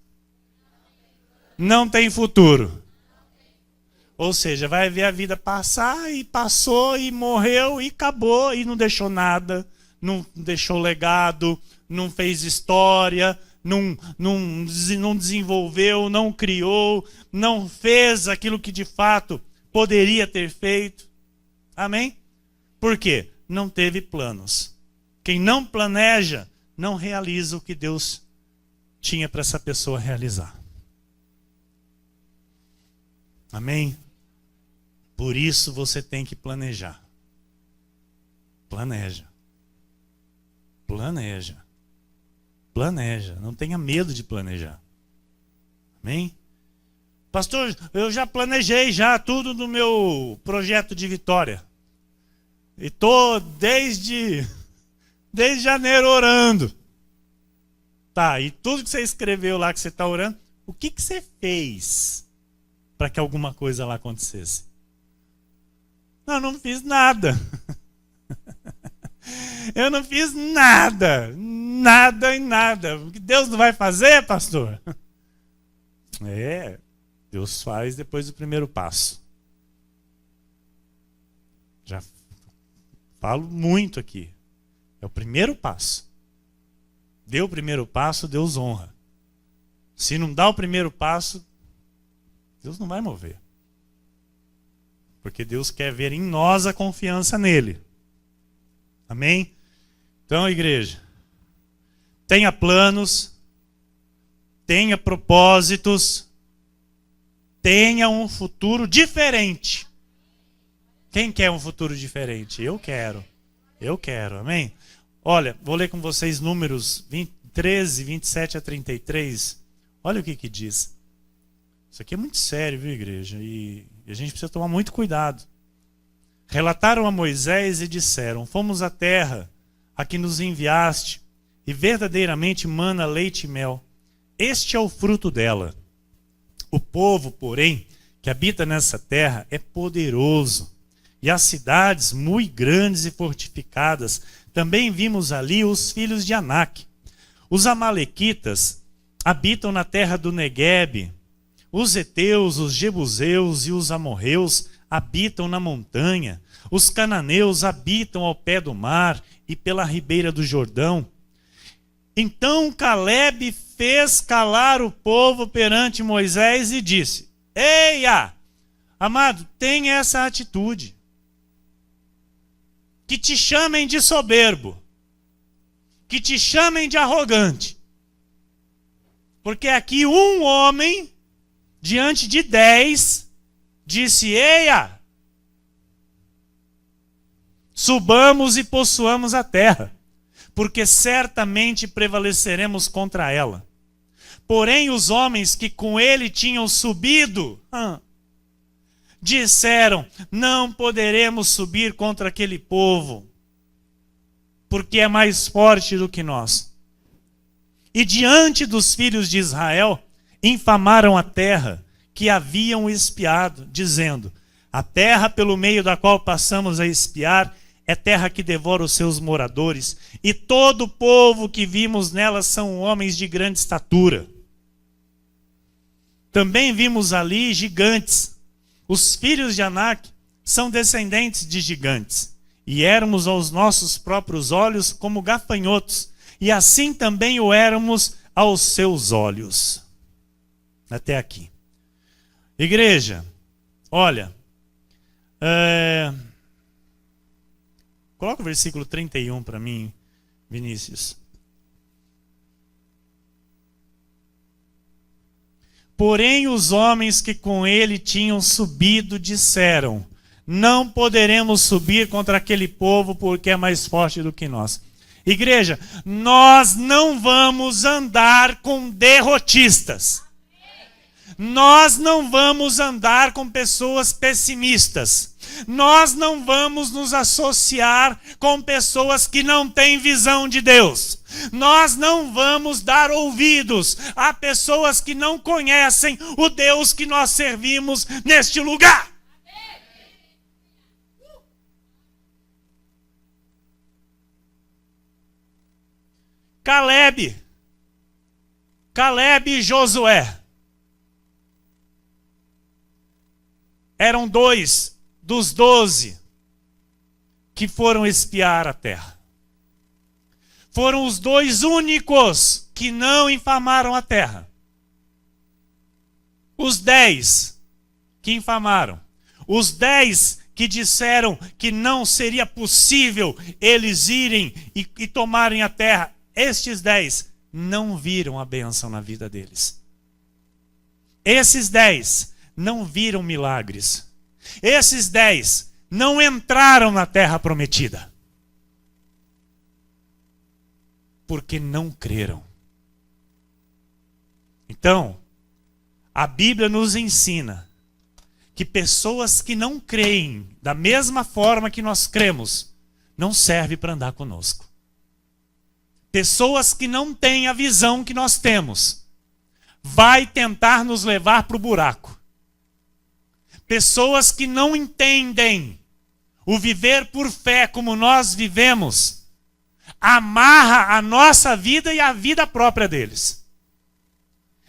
não tem futuro. Ou seja, vai ver a vida passar e passou e morreu e acabou e não deixou nada, não deixou legado, não fez história, não desenvolveu, não criou, não fez aquilo que de fato poderia ter feito. Amém? Por quê? Não teve planos. Quem não planeja, não realiza o que Deus tinha para essa pessoa realizar. Amém? Por isso você tem que planejar. Planeja. Planeja. Planeja. Não tenha medo de planejar. Amém? Pastor, eu já planejei tudo no meu projeto de vitória. E estou desde janeiro orando. Tá, e tudo que você escreveu lá que você está orando, o que você fez para que alguma coisa lá acontecesse? Não fiz nada. Eu não fiz nada. Nada e nada. O que Deus não vai fazer, pastor? Deus faz depois do primeiro passo. Já falo muito aqui. É o primeiro passo. Deu o primeiro passo, Deus honra. Se não dá o primeiro passo, Deus não vai mover. Porque Deus quer ver em nós a confiança nele. Amém? Então, igreja, tenha planos, tenha propósitos, tenha um futuro diferente. Quem quer um futuro diferente? Eu quero. Eu quero, amém? Olha, vou ler com vocês Números 13, 27 a 33. Olha o que diz. Isso aqui é muito sério, viu, igreja? E a gente precisa tomar muito cuidado. Relataram a Moisés e disseram: fomos à terra a que nos enviaste, e verdadeiramente mana leite e mel. Este é o fruto dela. O povo, porém, que habita nessa terra é poderoso, e as cidades muito grandes e fortificadas. Também vimos ali os filhos de Anak. Os amalequitas habitam na terra do Neguebe. Os heteus, os jebuseus e os amorreus habitam na montanha. Os cananeus habitam ao pé do mar e pela ribeira do Jordão. Então Calebe fez calar o povo perante Moisés e disse: Eia, amado, tenha essa atitude. Que te chamem de soberbo, que te chamem de arrogante. Porque aqui um homem, diante de 10, disse: Eia, subamos e possuamos a terra, porque certamente prevaleceremos contra ela. Porém os homens que com ele tinham subido, disseram: não poderemos subir contra aquele povo, porque é mais forte do que nós. E diante dos filhos de Israel, infamaram a terra que haviam espiado, dizendo: a terra pelo meio da qual passamos a espiar é terra que devora os seus moradores, e todo o povo que vimos nela são homens de grande estatura. Também vimos ali gigantes. Os filhos de Anak são descendentes de gigantes, e éramos aos nossos próprios olhos como gafanhotos, e assim também o éramos aos seus olhos. Até aqui. Igreja, olha, coloca o versículo 31 para mim, Vinícius. Porém, os homens que com ele tinham subido disseram: não poderemos subir contra aquele povo porque é mais forte do que nós. Igreja, nós não vamos andar com derrotistas. Nós não vamos andar com pessoas pessimistas. Nós não vamos nos associar com pessoas que não têm visão de Deus. Nós não vamos dar ouvidos a pessoas que não conhecem o Deus que nós servimos neste lugar. Caleb e Josué eram 2 dos 12 que foram espiar a terra. Foram os 2 únicos que não infamaram a terra. Os 10 que infamaram. Os 10 que disseram que não seria possível eles irem e tomarem a terra. Estes 10 não viram a bênção na vida deles. Esses 10 não viram milagres. Esses 10 não entraram na terra prometida. Porque não creram. Então, a Bíblia nos ensina que pessoas que não creem da mesma forma que nós cremos, não servem para andar conosco. Pessoas que não têm a visão que nós temos, vai tentar nos levar para o buraco. Pessoas que não entendem o viver por fé como nós vivemos, amarra a nossa vida e a vida própria deles.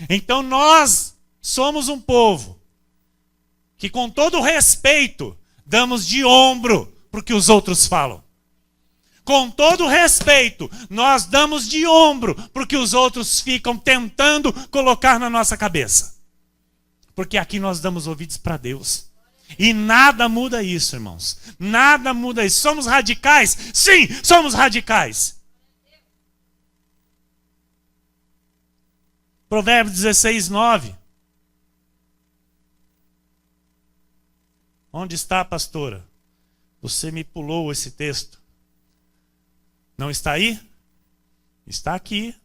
Então nós somos um povo que, com todo respeito, damos de ombro para o que os outros falam. Com todo respeito, nós damos de ombro para o que os outros ficam tentando colocar na nossa cabeça. Porque aqui nós damos ouvidos para Deus. E nada muda isso, irmãos. Nada muda isso. Somos radicais? Sim, somos radicais. Provérbios 16, 9. Onde está, pastora? Você me pulou esse texto. Não está aí? Está aqui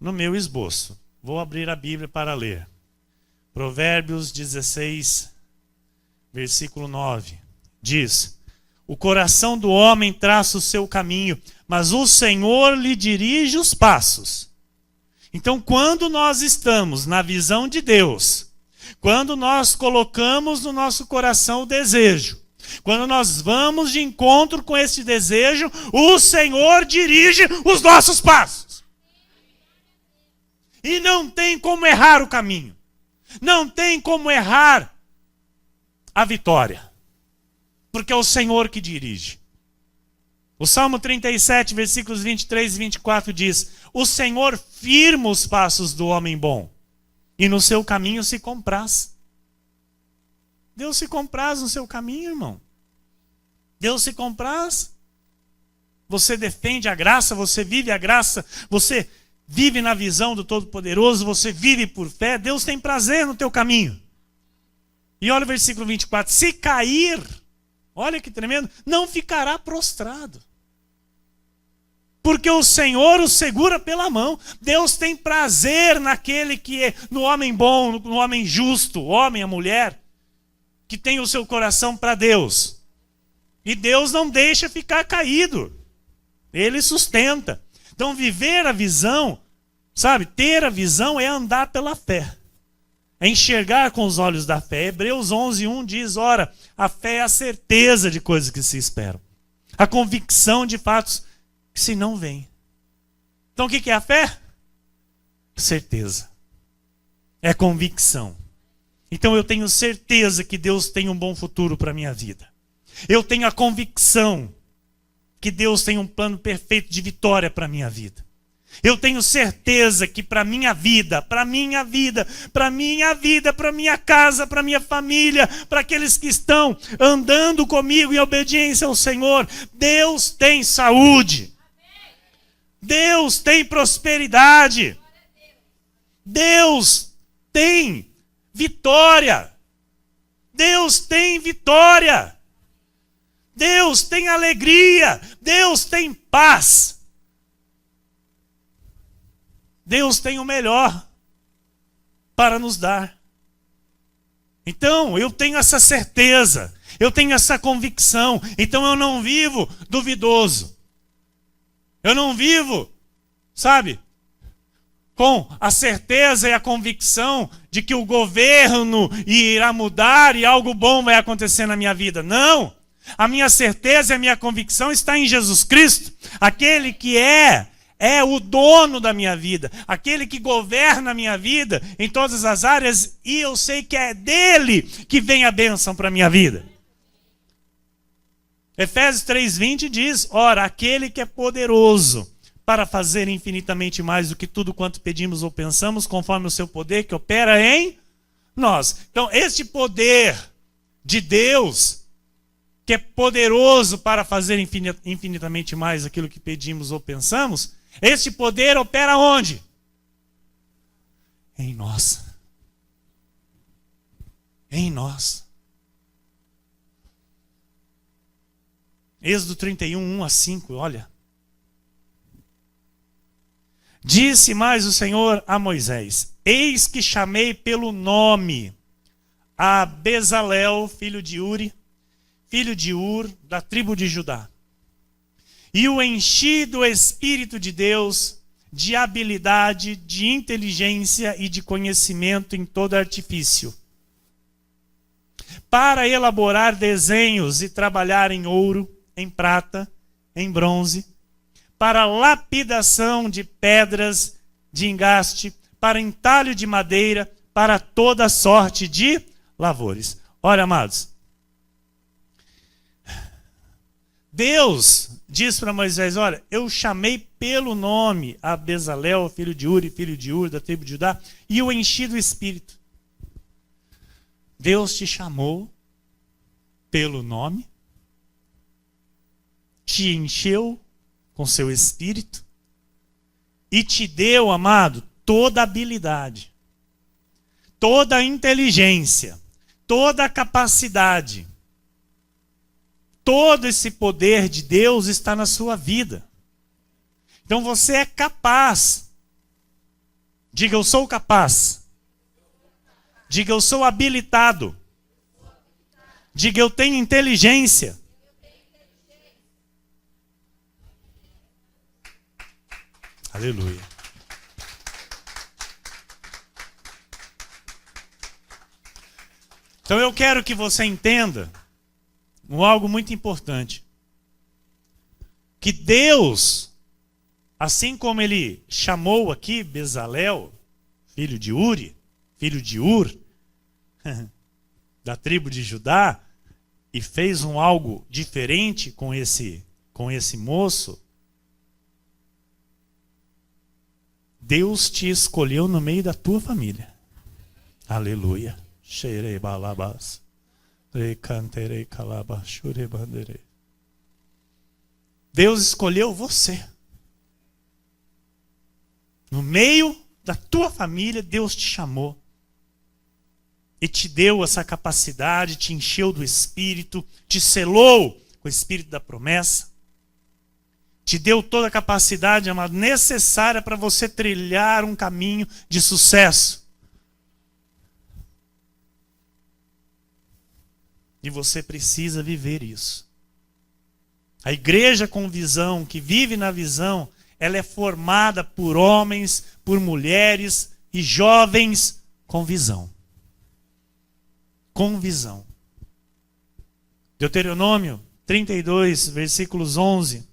no meu esboço. Vou abrir a Bíblia para ler. Provérbios 16, versículo 9. Diz: o coração do homem traça o seu caminho, mas o Senhor lhe dirige os passos. Então, quando nós estamos na visão de Deus, quando nós colocamos no nosso coração o desejo, quando nós vamos de encontro com esse desejo, o Senhor dirige os nossos passos. E não tem como errar o caminho. Não tem como errar a vitória. Porque é o Senhor que dirige. O Salmo 37, versículos 23 e 24 diz: o Senhor firma os passos do homem bom, e no seu caminho se compraz. Deus se compraz no seu caminho, irmão. Deus se compraz. Você defende a graça, você vive a graça, você vive na visão do Todo-Poderoso, você vive por fé. Deus tem prazer no teu caminho. E olha o versículo 24. Se cair, olha que tremendo, não ficará prostrado. Porque o Senhor o segura pela mão. Deus tem prazer naquele que é, no homem bom, no homem justo, o homem, a mulher, que tem o seu coração para Deus. E Deus não deixa ficar caído. Ele sustenta. Então viver a visão, sabe, ter a visão é andar pela fé. É enxergar com os olhos da fé. Hebreus 11:1 diz: ora, a fé é a certeza de coisas que se esperam. A convicção de fatos que se não vêm. Então o que é a fé? Certeza. É convicção. Então eu tenho certeza que Deus tem um bom futuro para a minha vida. Eu tenho a convicção que Deus tem um plano perfeito de vitória para a minha vida. Eu tenho certeza que para minha vida, para minha casa, para minha família, para aqueles que estão andando comigo em obediência ao Senhor, Deus tem saúde. Deus tem prosperidade. Deus tem vitória. Deus tem vitória. Deus tem alegria. Deus tem paz. Deus tem o melhor para nos dar. Então, eu tenho essa certeza, eu tenho essa convicção. Então, eu não vivo duvidoso. Eu não vivo, sabe, com a certeza e a convicção de que o governo irá mudar e algo bom vai acontecer na minha vida. Não! A minha certeza e a minha convicção está em Jesus Cristo, aquele que é o dono da minha vida, aquele que governa a minha vida em todas as áreas, e eu sei que é dele que vem a bênção para a minha vida. Efésios 3:20 diz: ora, aquele que é poderoso para fazer infinitamente mais do que tudo quanto pedimos ou pensamos, conforme o seu poder que opera em nós. Então, este poder de Deus, que é poderoso para fazer infinitamente mais aquilo que pedimos ou pensamos, este poder opera onde? Em nós. Em nós. Êxodo 31, 1-5, olha. Disse mais o Senhor a Moisés: eis que chamei pelo nome a Bezalel, filho de Uri, filho de Ur, da tribo de Judá. E o enchi do Espírito de Deus, de habilidade, de inteligência e de conhecimento em todo artifício, para elaborar desenhos e trabalhar em ouro, em prata, em bronze, para lapidação de pedras de engaste, para entalho de madeira, para toda sorte de lavores. Olha, amados, Deus diz para Moisés: olha, eu chamei pelo nome a Bezalel, filho de Uri, filho de Ur, da tribo de Judá, e o enchi do Espírito. Deus te chamou pelo nome, te encheu com seu Espírito e te deu, amado, toda a habilidade, toda a inteligência, toda a capacidade. Todo esse poder de Deus está na sua vida. Então você é capaz. Diga: eu sou capaz. Diga: eu sou habilitado. Diga: eu tenho inteligência. Aleluia. Então eu quero que você entenda algo muito importante. Que Deus, assim como ele chamou aqui Bezalel, filho de Uri, filho de Ur, da tribo de Judá, e fez algo diferente com esse moço, Deus te escolheu no meio da tua família. Aleluia. Xerei balabas. Deus escolheu você. No meio da tua família, Deus te chamou. E te deu essa capacidade, te encheu do Espírito, te selou com o Espírito da promessa. Te deu toda a capacidade, amado, necessária para você trilhar um caminho de sucesso. E você precisa viver isso. A igreja com visão, que vive na visão, ela é formada por homens, por mulheres e jovens com visão. Com visão. Deuteronômio 32, versículos 11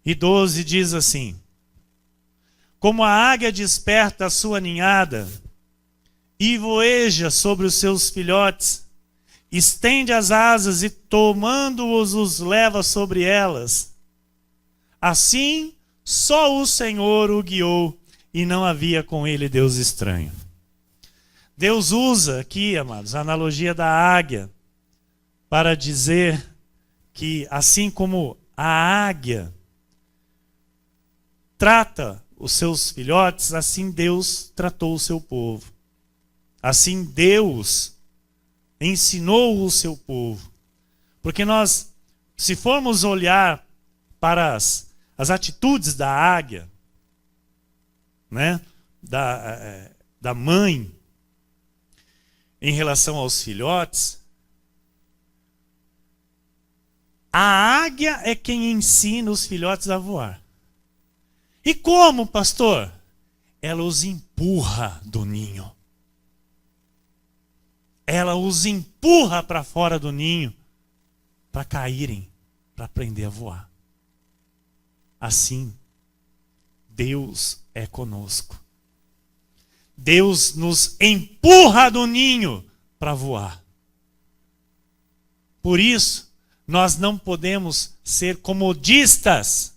e 12 diz assim: como a águia desperta a sua ninhada e voeja sobre os seus filhotes, estende as asas e tomando-os os leva sobre elas. Assim, só o Senhor o guiou e não havia com ele Deus estranho. Deus usa aqui, amados, a analogia da águia para dizer que assim como a águia trata os seus filhotes, assim Deus tratou o seu povo. Assim Deus ensinou o seu povo. Porque nós, se formos olhar para as atitudes da águia, né, da mãe, em relação aos filhotes, a águia é quem ensina os filhotes a voar. E como, pastor? Ela os empurra do ninho. Ela os empurra para fora do ninho para caírem, para aprender a voar. Assim, Deus é conosco. Deus nos empurra do ninho para voar. Por isso, nós não podemos ser comodistas.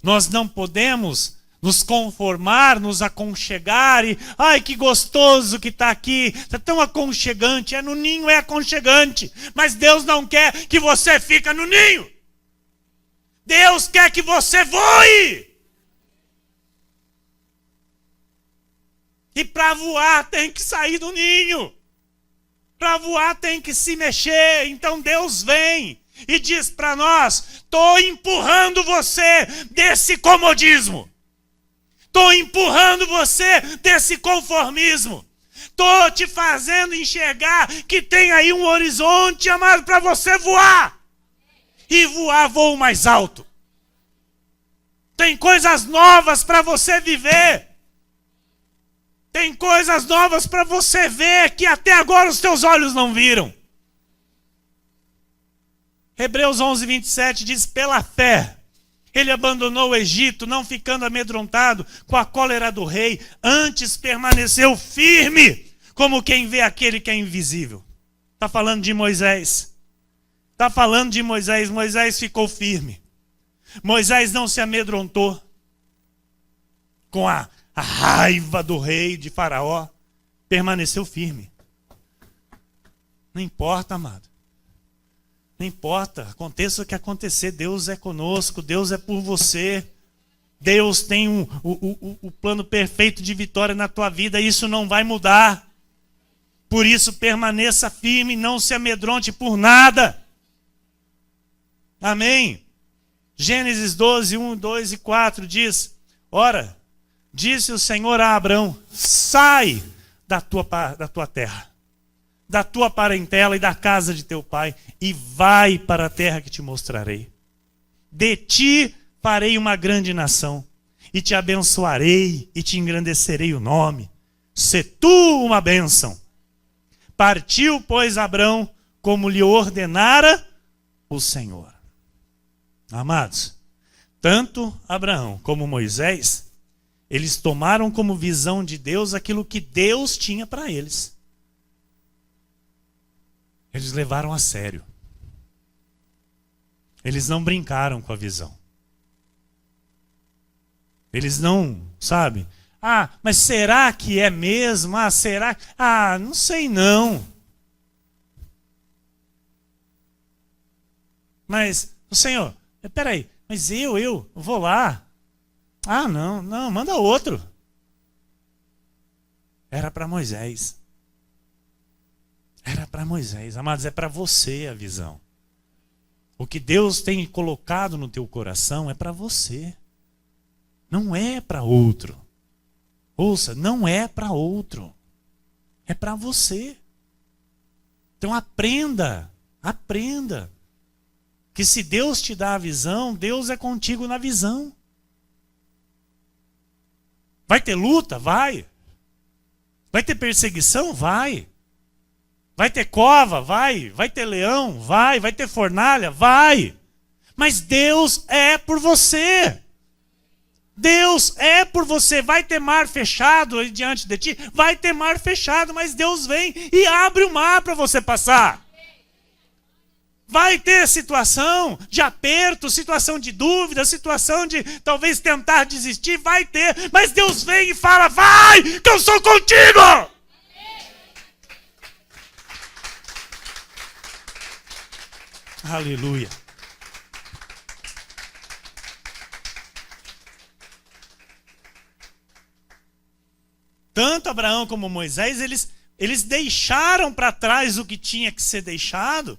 Nós não podemos nos conformar, nos aconchegar e... Ai, que gostoso que está aqui. Está tão aconchegante. No ninho é aconchegante. Mas Deus não quer que você fique no ninho. Deus quer que você voe. E para voar tem que sair do ninho. Para voar tem que se mexer. Então Deus vem e diz para nós: estou empurrando você desse comodismo. Estou empurrando você desse conformismo. Estou te fazendo enxergar que tem aí um horizonte, amado, para você voar. E voar voo mais alto. Tem coisas novas para você viver. Tem coisas novas para você ver que até agora os teus olhos não viram. Hebreus 11, 27 diz: pela fé, ele abandonou o Egito, não ficando amedrontado com a cólera do rei, antes permaneceu firme, como quem vê aquele que é invisível. Está falando de Moisés. Está falando de Moisés. Moisés ficou firme. Moisés não se amedrontou com a raiva do rei de Faraó. Permaneceu firme. Não importa, amado. Não importa, aconteça o que acontecer, Deus é conosco, Deus é por você. Deus tem o plano perfeito de vitória na tua vida, isso não vai mudar. Por isso permaneça firme, não se amedronte por nada. Amém? Gênesis 12, 1, 2 e 4 diz: ora, disse o Senhor a Abrão: sai da tua terra, da tua parentela e da casa de teu pai, e vai para a terra que te mostrarei. De ti farei uma grande nação, e te abençoarei, e te engrandecerei o nome. Sê tu uma bênção. Partiu, pois, Abrão, como lhe ordenara o Senhor. Amados, tanto Abraão como Moisés, eles tomaram como visão de Deus aquilo que Deus tinha para eles. Eles levaram a sério. Eles não brincaram com a visão. Eles não, sabe? Ah, mas será que é mesmo? Ah, será? Ah, não sei não. Mas, Senhor, peraí, mas eu vou lá. Ah, não, manda outro. Era para Moisés. Era para Moisés. Amados, é para você a visão. O que Deus tem colocado no teu coração é para você. Não é para outro. Ouça, não é para outro. É para você. Então aprenda. Que se Deus te dá a visão, Deus é contigo na visão. Vai ter luta? Vai. Vai ter perseguição? Vai. Vai ter cova? Vai. Vai ter leão? Vai. Vai ter fornalha? Vai. Mas Deus é por você. Deus é por você. Vai ter mar fechado diante de ti? Vai ter mar fechado, mas Deus vem e abre o mar para você passar. Vai ter situação de aperto, situação de dúvida, situação de talvez tentar desistir, vai ter. Mas Deus vem e fala, vai, que eu sou contigo. Aleluia. Tanto Abraão como Moisés, eles deixaram para trás o que tinha que ser deixado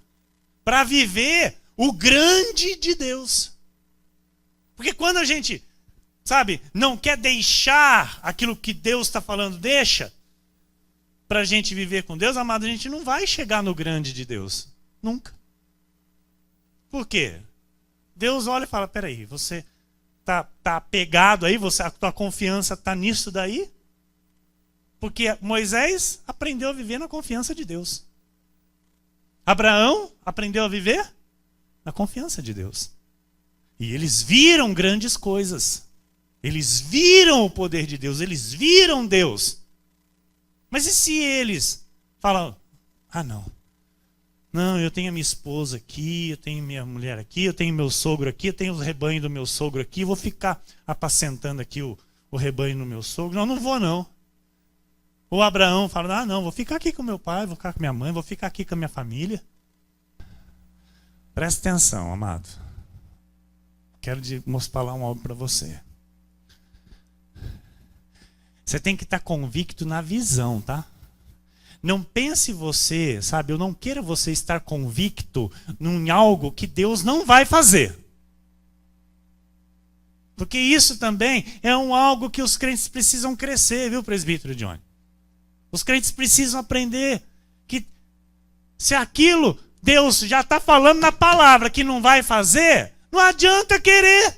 para viver o grande de Deus. Porque quando a gente, sabe, não quer deixar aquilo que Deus está falando, deixa, para a gente viver com Deus, amado, a gente não vai chegar no grande de Deus. Nunca. Por quê? Deus olha e fala, peraí, você tá apegado aí, a tua confiança está nisso daí? Porque Moisés aprendeu a viver na confiança de Deus. Abraão aprendeu a viver na confiança de Deus. E eles viram grandes coisas. Eles viram o poder de Deus. Eles viram Deus. Mas e se eles falam, não, eu tenho a minha esposa aqui, eu tenho minha mulher aqui, eu tenho meu sogro aqui, eu tenho o rebanho do meu sogro aqui, vou ficar apacentando aqui o rebanho do meu sogro. Não vou não. O Abraão fala, não, vou ficar aqui com meu pai, vou ficar com minha mãe, vou ficar aqui com a minha família. Presta atenção, amado. Quero falar algo para você. Você tem que estar convicto na visão, tá? Não pense você, sabe, eu não quero você estar convicto em algo que Deus não vai fazer. Porque isso também é algo que os crentes precisam crescer, viu, presbítero Johnny? Os crentes precisam aprender que se aquilo Deus já está falando na palavra que não vai fazer, não adianta querer.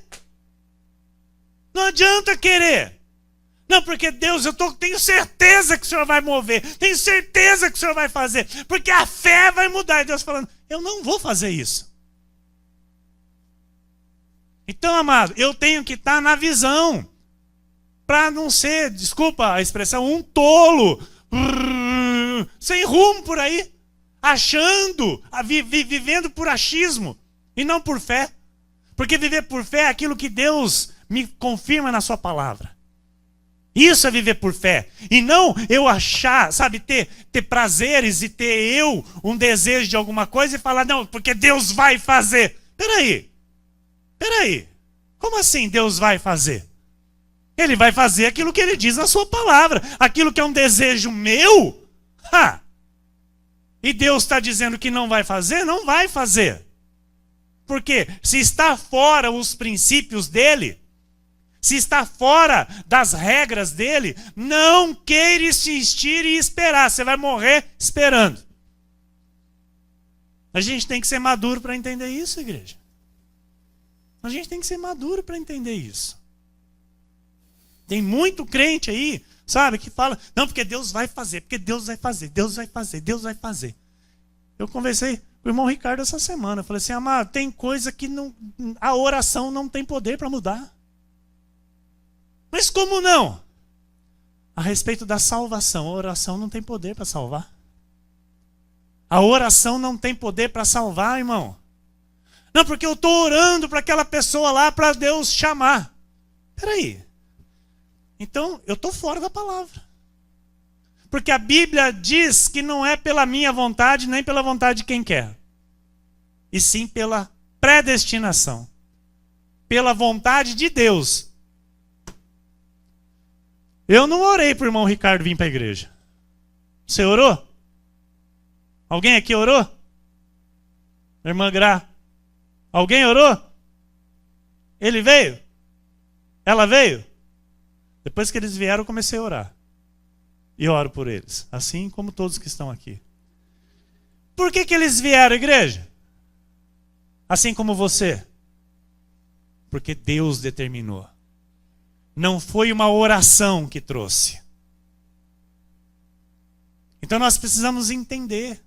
Não adianta querer. Não, porque Deus, tenho certeza que o Senhor vai mover. Tenho certeza que o Senhor vai fazer. Porque a fé vai mudar. E Deus falando, eu não vou fazer isso. Então, amado, eu tenho que estar na visão. Para não ser, desculpa a expressão, um tolo. Sem rumo por aí. Achando, vivendo por achismo. E não por fé. Porque viver por fé é aquilo que Deus me confirma na sua palavra. Isso é viver por fé. E não eu achar, sabe, ter prazeres e ter um desejo de alguma coisa e falar, não, porque Deus vai fazer. Peraí. Como assim Deus vai fazer? Ele vai fazer aquilo que ele diz na sua palavra. Aquilo que é um desejo meu. E Deus está dizendo que não vai fazer? Não vai fazer. Porque se está fora os princípios dele, se está fora das regras dele, não queira insistir e esperar. Você vai morrer esperando. A gente tem que ser maduro para entender isso, igreja. A gente tem que ser maduro para entender isso. Tem muito crente aí, sabe, que fala, não, porque Deus vai fazer, porque Deus vai fazer, Deus vai fazer, Deus vai fazer. Eu conversei com o irmão Ricardo essa semana, eu falei assim, amado, tem coisa que a oração não tem poder para mudar. Mas como não? A respeito da salvação, a oração não tem poder para salvar. A oração não tem poder para salvar, irmão. Não, porque eu estou orando para aquela pessoa lá, para Deus chamar. Peraí. Então, eu estou fora da palavra. Porque a Bíblia diz que não é pela minha vontade, nem pela vontade de quem quer. E sim pela predestinação. Pela vontade de Deus. Eu não orei para o irmão Ricardo vir para a igreja. Você orou? Alguém aqui orou? Irmã Gra? Alguém orou? Ele veio? Ela veio? Depois que eles vieram, eu comecei a orar. E oro por eles. Assim como todos que estão aqui. Por que eles vieram, igreja? Assim como você. Porque Deus determinou. Não foi uma oração que trouxe. Então nós precisamos entender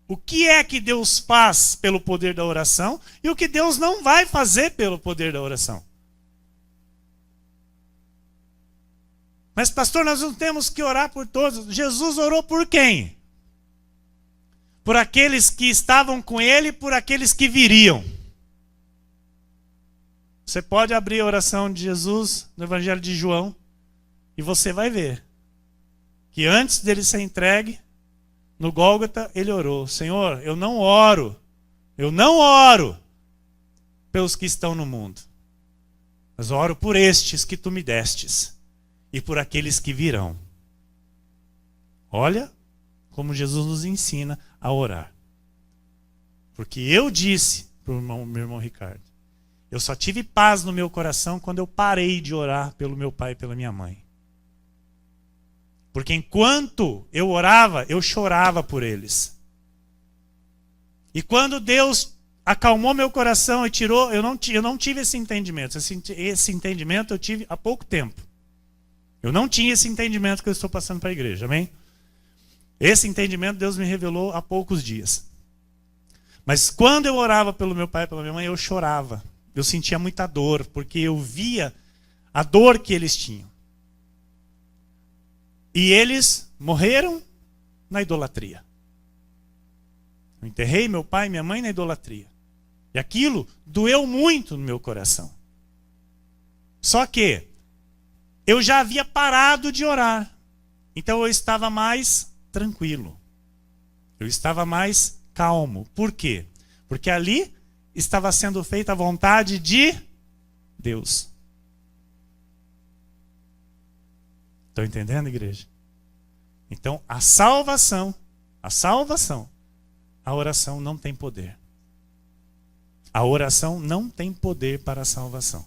o que é que Deus faz pelo poder da oração e o que Deus não vai fazer pelo poder da oração. Mas pastor, nós não temos que orar por todos. Jesus orou por quem? Por aqueles que estavam com ele e por aqueles que viriam. Você pode abrir a oração de Jesus no Evangelho de João e você vai ver que antes dele ser entregue, no Gólgota, ele orou: Senhor, eu não oro pelos que estão no mundo, mas oro por estes que tu me destes e por aqueles que virão. Olha como Jesus nos ensina a orar. Porque eu disse para o meu irmão Ricardo, eu só tive paz no meu coração quando eu parei de orar pelo meu pai e pela minha mãe. Porque enquanto eu orava, eu chorava por eles. E quando Deus acalmou meu coração e tirou, eu não tive esse entendimento. Esse entendimento eu tive há pouco tempo. Eu não tinha esse entendimento que eu estou passando para a igreja, amém? Esse entendimento Deus me revelou há poucos dias. Mas quando eu orava pelo meu pai e pela minha mãe, eu chorava. Eu sentia muita dor, porque eu via a dor que eles tinham. E eles morreram na idolatria. Eu enterrei meu pai e minha mãe na idolatria. E aquilo doeu muito no meu coração. Só que eu já havia parado de orar. Então eu estava mais tranquilo. Eu estava mais calmo. Por quê? Porque ali estava sendo feita a vontade de Deus. Estão entendendo, igreja? Então, a salvação, a oração não tem poder. A oração não tem poder para a salvação.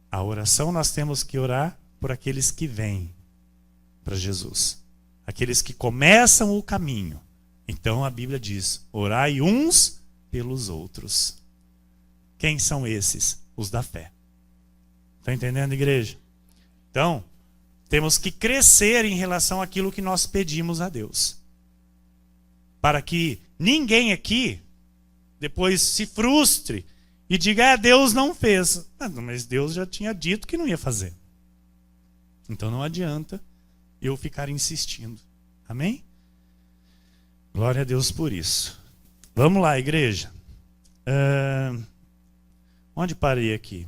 A oração nós temos que orar por aqueles que vêm para Jesus. Aqueles que começam o caminho. Então a Bíblia diz: orai uns pelos outros. Quem são esses? Os da fé. Está entendendo, igreja? Então, temos que crescer em relação àquilo que nós pedimos a Deus. Para que ninguém aqui depois se frustre e diga: Deus não fez. Mas Deus já tinha dito que não ia fazer. Então não adianta eu ficar insistindo. Amém? Glória a Deus por isso. Vamos lá, igreja. Onde parei aqui?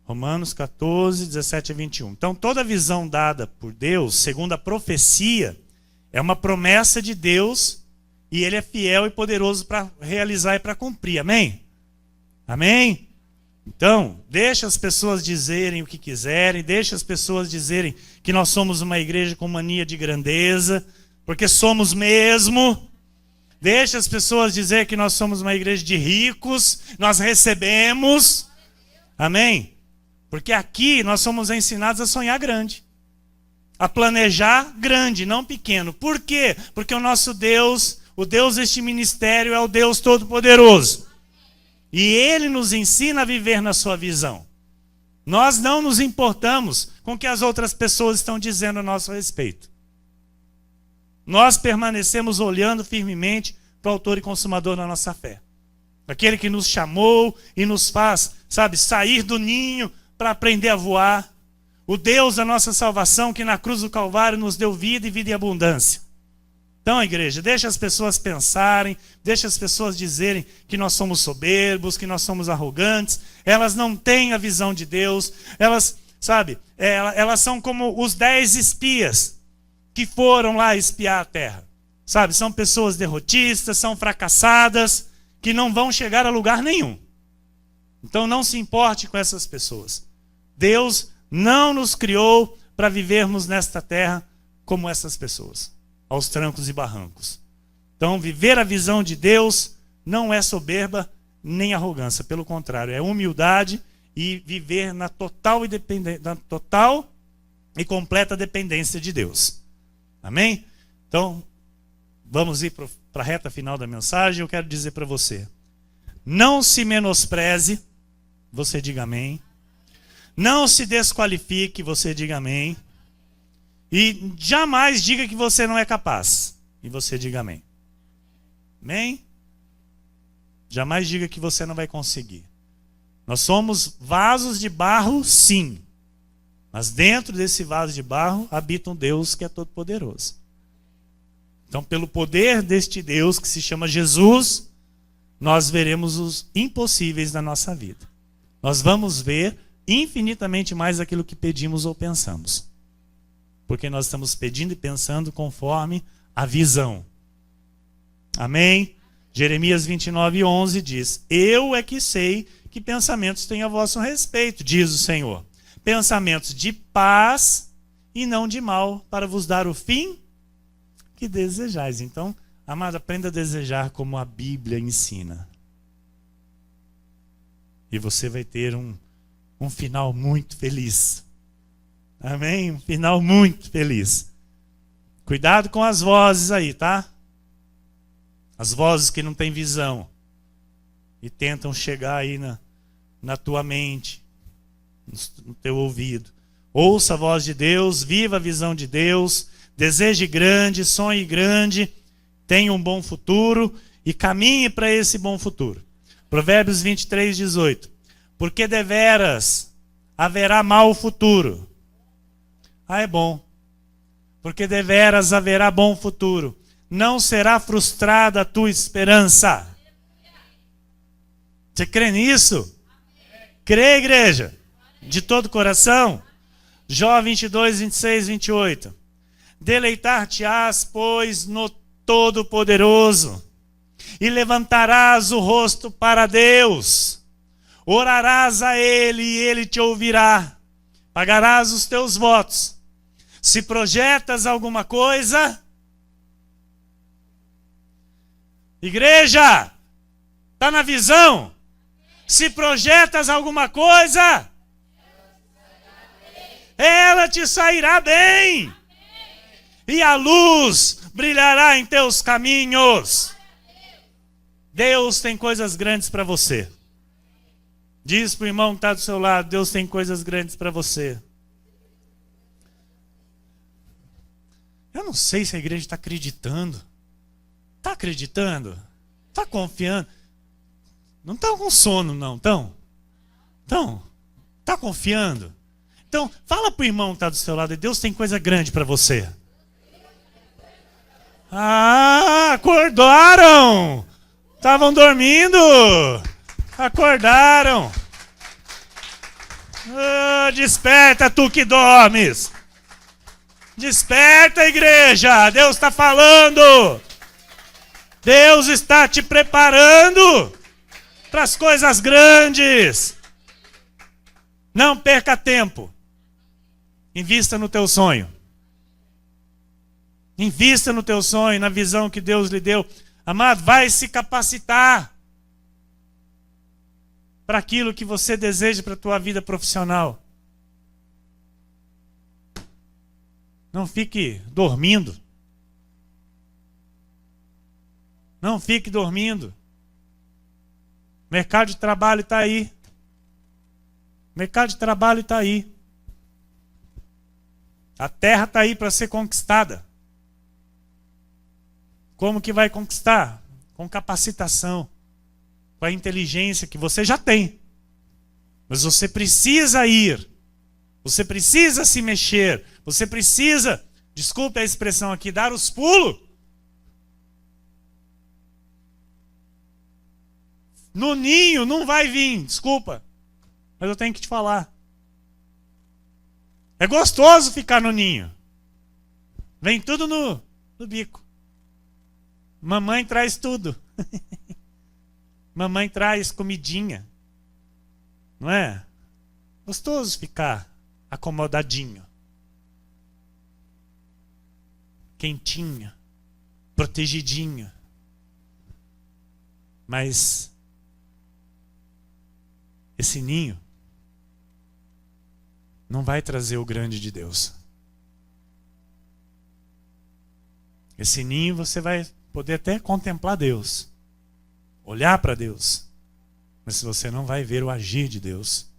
Romanos 14, 17 a 21. Então toda visão dada por Deus, segundo a profecia, é uma promessa de Deus e Ele é fiel e poderoso para realizar e para cumprir. Amém? Amém? Então, deixa as pessoas dizerem o que quiserem, deixa as pessoas dizerem que nós somos uma igreja com mania de grandeza, porque somos mesmo. Deixa as pessoas dizer que nós somos uma igreja de ricos, nós recebemos. Amém? Porque aqui nós somos ensinados a sonhar grande, a planejar grande, não pequeno. Por quê? Porque o nosso Deus, o Deus deste ministério, é o Deus Todo-Poderoso. E Ele nos ensina a viver na sua visão. Nós não nos importamos com o que as outras pessoas estão dizendo a nosso respeito. Nós permanecemos olhando firmemente para o autor e consumador da nossa fé. Aquele que nos chamou e nos faz, sair do ninho para aprender a voar. O Deus da nossa salvação, que na cruz do Calvário nos deu vida e vida em abundância. Então, igreja, deixa as pessoas pensarem, deixa as pessoas dizerem que nós somos soberbos, que nós somos arrogantes. Elas não têm a visão de Deus. Elas, elas são como os 10 espias que foram lá espiar a terra. São pessoas derrotistas, são fracassadas, que não vão chegar a lugar nenhum. Então não se importe com essas pessoas. Deus não nos criou para vivermos nesta terra como essas pessoas, aos trancos e barrancos. Então, viver a visão de Deus não é soberba nem arrogância. Pelo contrário, é humildade e viver na total e completa dependência de Deus. Amém? Então, vamos ir para a reta final da mensagem. Eu quero dizer para você: não se menospreze, você diga amém. Não se desqualifique, você diga amém. E jamais diga que você não é capaz. E você diga amém. Amém? Jamais diga que você não vai conseguir. Nós somos vasos de barro, sim. Mas dentro desse vaso de barro habita um Deus que é todo-poderoso. Então, pelo poder deste Deus que se chama Jesus, nós veremos os impossíveis na nossa vida. Nós vamos ver infinitamente mais aquilo que pedimos ou pensamos. Porque nós estamos pedindo e pensando conforme a visão. Amém? Jeremias 29:11 diz: Eu é que sei que pensamentos tenho a vosso respeito, diz o Senhor. Pensamentos de paz e não de mal, para vos dar o fim que desejais. Então, amado, aprenda a desejar como a Bíblia ensina. E você vai ter um final muito feliz. Amém? Um final muito feliz. Cuidado com as vozes aí, tá? As vozes que não têm visão e tentam chegar aí na tua mente, no teu ouvido. Ouça a voz de Deus, viva a visão de Deus, deseje grande, sonhe grande, tenha um bom futuro e caminhe para esse bom futuro. Provérbios 23:18. Porque deveras haverá mau futuro. É bom. Porque deveras haverá bom futuro. Não será frustrada a tua esperança. Você crê nisso? Crê, igreja? De todo o coração? Jó 22:26-28. Deleitar-te-ás, pois, no Todo-Poderoso, e levantarás o rosto para Deus. Orarás a Ele e Ele te ouvirá. Pagarás os teus votos. Se projetas alguma coisa... Igreja, está na visão? Se projetas alguma coisa, ela te sairá bem. E a luz brilhará em teus caminhos. Deus tem coisas grandes para você. Diz para o irmão que está do seu lado: Deus tem coisas grandes para você. Eu não sei se a igreja está acreditando. Está acreditando? Está confiando? Não estão com sono, não? Estão? Está confiando? Então, fala para o irmão que está do seu lado: Deus tem coisa grande para você. Ah, acordaram! Estavam dormindo! Acordaram! Desperta, tu que dormes! Desperta, igreja! Deus está falando! Deus está te preparando para as coisas grandes. Não perca tempo. Invista no teu sonho. Invista no teu sonho, na visão que Deus lhe deu. Amado, vai se capacitar para aquilo que você deseja para a tua vida profissional. Não fique dormindo. Não fique dormindo. Mercado de trabalho está aí. Mercado de trabalho está aí. A terra está aí para ser conquistada. Como que vai conquistar? Com capacitação. Com a inteligência que você já tem. Mas você precisa ir. Você precisa se mexer. Você precisa, desculpe a expressão aqui, dar os pulos. No ninho não vai vir, desculpa. Mas eu tenho que te falar. É gostoso ficar no ninho. Vem tudo no bico. Mamãe traz tudo. Mamãe traz comidinha. Não é? Gostoso ficar acomodadinho. Quentinho. Protegidinho. Mas esse ninho não vai trazer o grande de Deus. Esse ninho você vai poder até contemplar Deus, olhar para Deus, mas você não vai ver o agir de Deus.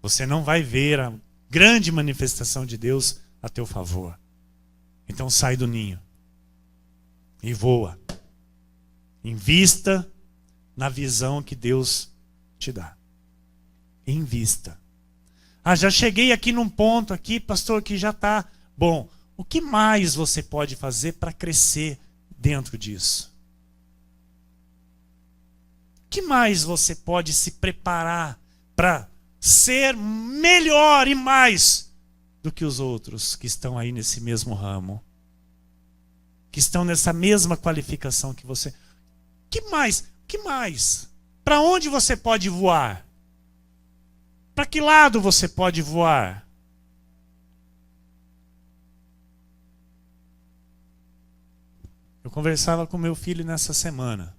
Você não vai ver a grande manifestação de Deus a teu favor. Então sai do ninho e voa. Invista na visão que Deus te dá. invista. Já cheguei aqui num ponto aqui, pastor, que já está bom. O que mais você pode fazer para crescer dentro disso? O que mais você pode se preparar para ser melhor e mais do que os outros que estão aí nesse mesmo ramo? Que estão nessa mesma qualificação que você. Que mais? Que mais? Para onde você pode voar? Para que lado você pode voar? Eu conversava com meu filho nessa semana.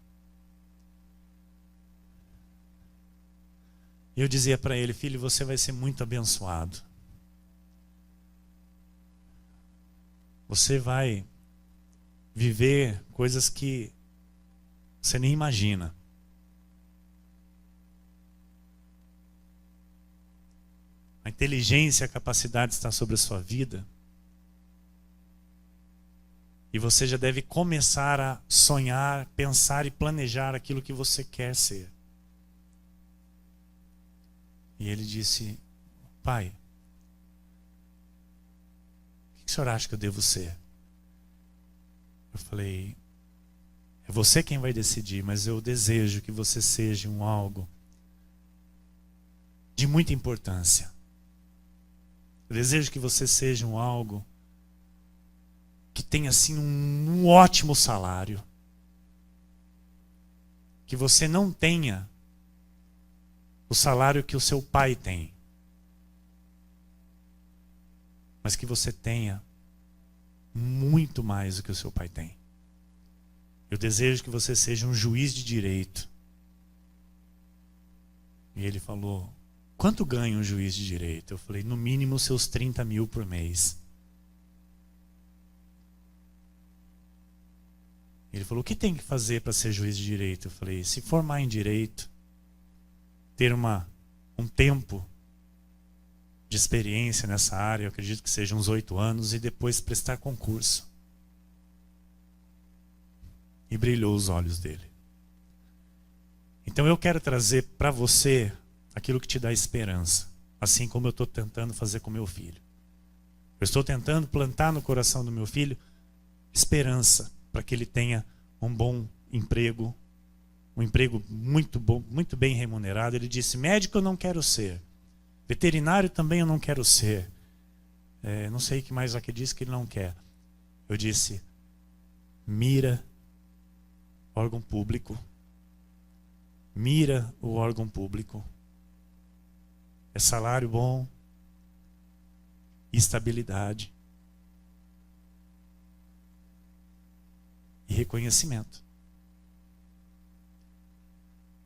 E eu dizia para ele: filho, você vai ser muito abençoado. Você vai viver coisas que você nem imagina. A inteligência, a capacidade está sobre a sua vida. E você já deve começar a sonhar, pensar e planejar aquilo que você quer ser. E ele disse: pai, o que o senhor acha que eu devo ser? Eu falei: é você quem vai decidir, mas eu desejo que você seja algo de muita importância. Eu desejo que você seja algo que tenha assim um ótimo salário. Que você não tenha o salário que o seu pai tem, mas que você tenha muito mais do que o seu pai tem. Eu desejo que você seja um juiz de direito. E ele falou: quanto ganha um juiz de direito? Eu falei: no mínimo seus 30 mil por mês. Ele falou: o que tem que fazer para ser juiz de direito? Eu falei: se formar em direito, ter um tempo de experiência nessa área, eu acredito que seja uns 8 anos, e depois prestar concurso. E brilhou os olhos dele. Então eu quero trazer para você aquilo que te dá esperança, assim como eu estou tentando fazer com meu filho. Eu estou tentando plantar no coração do meu filho esperança para que ele tenha um bom emprego, um emprego muito bom, muito bem remunerado. Ele disse: médico eu não quero ser, veterinário também eu não quero ser, não sei o que mais aqui disse que ele não quer. Eu disse: mira órgão público, mira o órgão público, é salário bom, estabilidade e reconhecimento.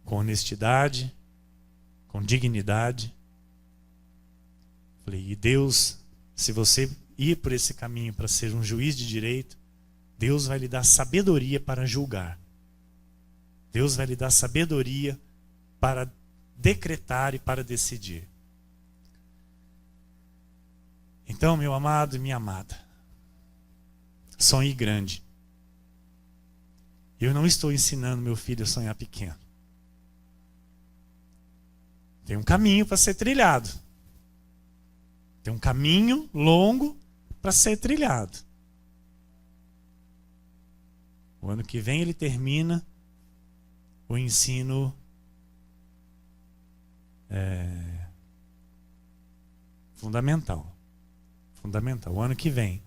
Com honestidade, com dignidade. Falei: e Deus, se você ir por esse caminho para ser um juiz de direito, Deus vai lhe dar sabedoria para julgar. Deus vai lhe dar sabedoria para decretar e para decidir. Então, meu amado e minha amada, sonhe grande. Eu não estou ensinando meu filho a sonhar pequeno. Tem um caminho para ser trilhado. Tem um caminho longo para ser trilhado. O ano que vem ele termina o ensino fundamental. Fundamental. O ano que vem,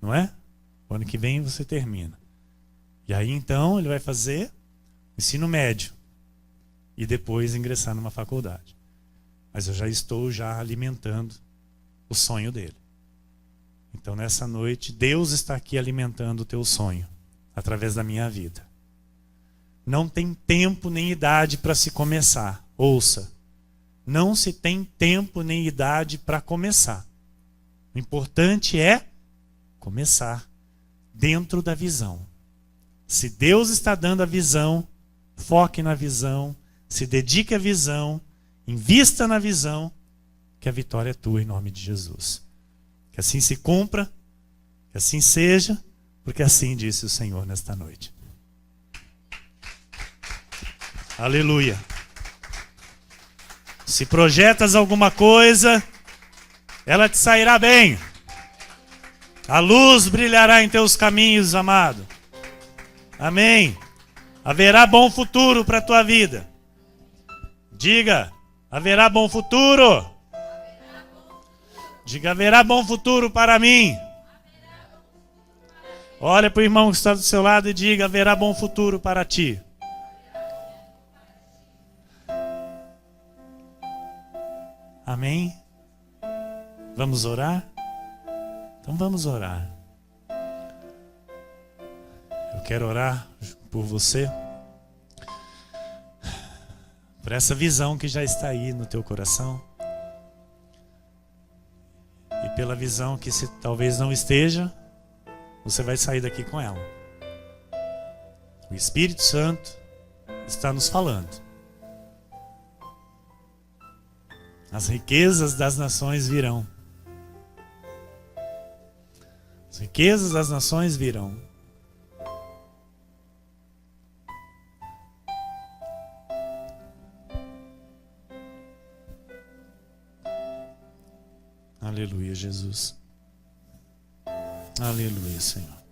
não é? O ano que vem você termina. E aí então ele vai fazer ensino médio e depois ingressar numa faculdade. Mas eu já estou alimentando o sonho dele. Então nessa noite Deus está aqui alimentando o teu sonho através da minha vida. Não tem tempo nem idade para se começar. Ouça, não se tem tempo nem idade para começar. O importante é começar dentro da visão. Se Deus está dando a visão, foque na visão, se dedique à visão, invista na visão, que a vitória é tua em nome de Jesus. Que assim se cumpra, que assim seja, porque assim disse o Senhor nesta noite. Aleluia. Se projetas alguma coisa, ela te sairá bem. A luz brilhará em teus caminhos, amado. Amém. Haverá bom futuro para a tua vida. Diga, haverá bom futuro. Diga, haverá bom futuro para mim. Olha para o irmão que está do seu lado e diga, haverá bom futuro para ti. Amém? Vamos orar? Então vamos orar. Eu quero orar por você, por essa visão que já está aí no teu coração, e pela visão que, se talvez não esteja, você vai sair daqui com ela. O Espírito Santo está nos falando. As riquezas das nações virão. As riquezas das nações virão. Aleluia, Jesus. Aleluia, Senhor.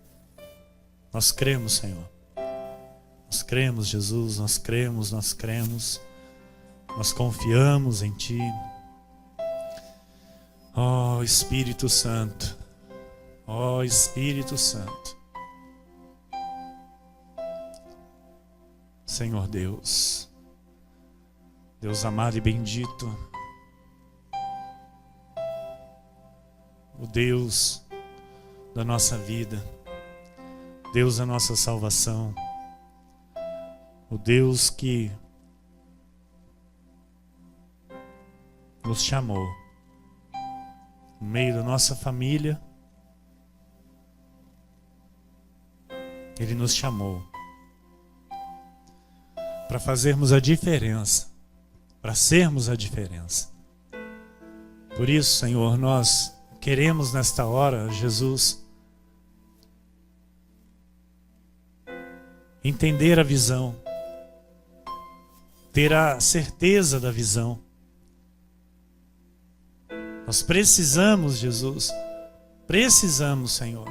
Nós cremos, Senhor. Nós cremos, Jesus. Nós cremos, nós cremos. Nós confiamos em Ti. Ó Espírito Santo. Ó Espírito Santo. Senhor Deus. Deus amado e bendito. O Deus da nossa vida, Deus da nossa salvação, o Deus que nos chamou no meio da nossa família. Ele nos chamou para fazermos a diferença, para sermos a diferença. Por isso, Senhor, nós queremos nesta hora, Jesus, entender a visão, ter a certeza da visão. Nós precisamos, Jesus, precisamos, Senhor,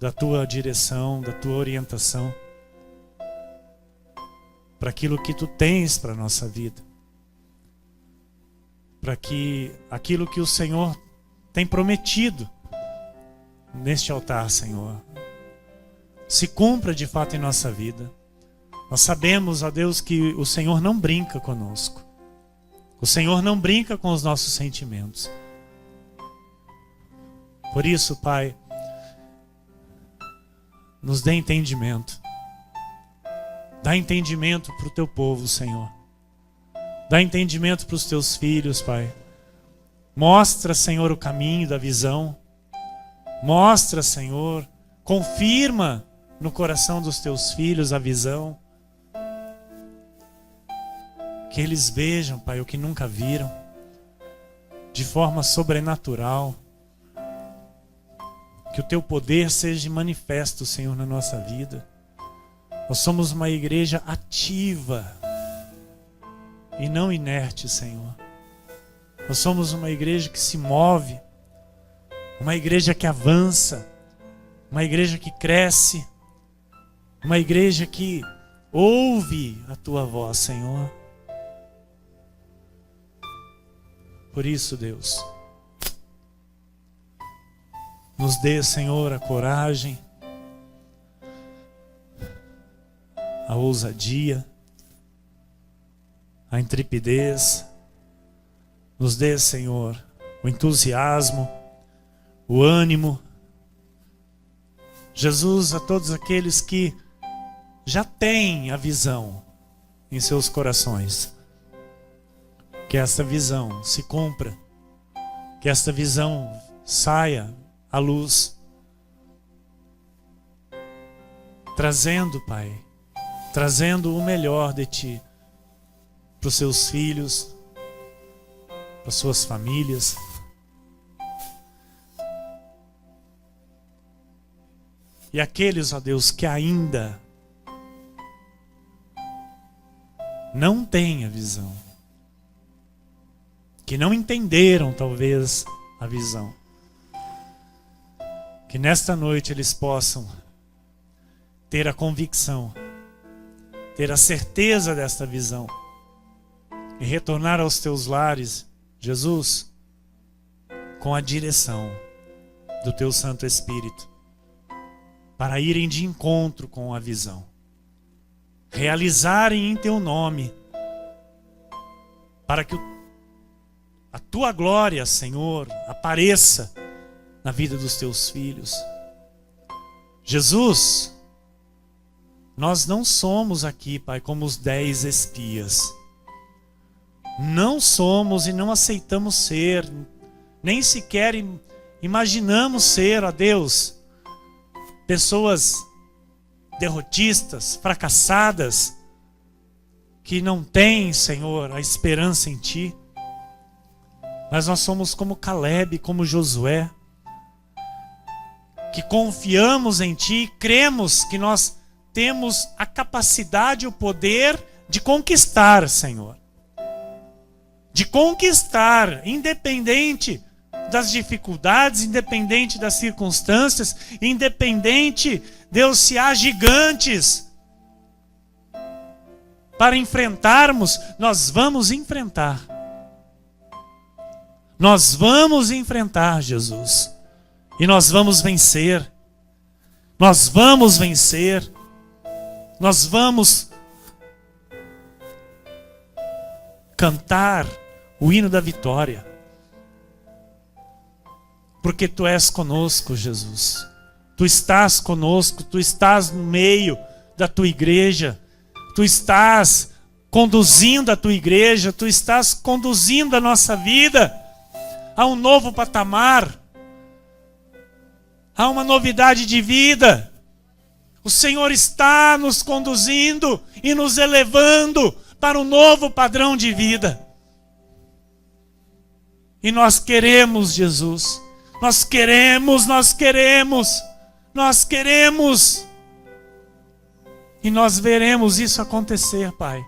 da Tua direção, da Tua orientação, para aquilo que Tu tens para a nossa vida. Para que aquilo que o Senhor tem prometido neste altar, Senhor, se cumpra de fato em nossa vida. Nós sabemos, ó Deus, que o Senhor não brinca conosco. O Senhor não brinca com os nossos sentimentos. Por isso, Pai, nos dê entendimento. Dá entendimento para o Teu povo, Senhor. Dá entendimento para os Teus filhos, Pai. Mostra, Senhor, o caminho da visão. Mostra, Senhor, confirma no coração dos Teus filhos a visão. Que eles vejam, Pai, o que nunca viram, de forma sobrenatural. Que o Teu poder seja manifesto, Senhor, na nossa vida. Nós somos uma igreja ativa e não inerte, Senhor. Nós somos uma igreja que se move, uma igreja que avança, uma igreja que cresce, uma igreja que ouve a Tua voz, Senhor. Por isso, Deus, nos dê, Senhor, a coragem, a ousadia, a intrepidez. Nos dê, Senhor, o entusiasmo, o ânimo. Jesus, a todos aqueles que já têm a visão em seus corações, que esta visão se cumpra, que esta visão saia à luz, trazendo, Pai, trazendo o melhor de Ti para os seus filhos, para as suas famílias. E aqueles, ó Deus, que ainda não têm a visão, que não entenderam talvez a visão, que nesta noite eles possam ter a convicção, ter a certeza desta visão e retornar aos teus lares, Jesus, com a direção do teu Santo Espírito, para irem de encontro com a visão, realizarem em teu nome, para que a tua glória, Senhor, apareça na vida dos teus filhos. Jesus, nós não somos aqui, Pai, como os 10 espias. Não somos e não aceitamos ser, nem sequer imaginamos ser, ó Deus, pessoas derrotistas, fracassadas, que não têm, Senhor, a esperança em Ti. Mas nós somos como Caleb, como Josué, que confiamos em Ti e cremos que nós temos a capacidade e o poder de conquistar, Senhor. De conquistar, independente das dificuldades, independente das circunstâncias, independente, Deus, se há gigantes para enfrentarmos, nós vamos enfrentar. Nós vamos enfrentar, Jesus. E nós vamos vencer. Nós vamos vencer. Nós vamos cantar o hino da vitória. Porque Tu és conosco, Jesus. Tu estás conosco, Tu estás no meio da Tua igreja. Tu estás conduzindo a Tua igreja, Tu estás conduzindo a nossa vida a um novo patamar, a uma novidade de vida. O Senhor está nos conduzindo e nos elevando para um novo padrão de vida. E nós queremos, Jesus. Nós queremos. E nós veremos isso acontecer, Pai.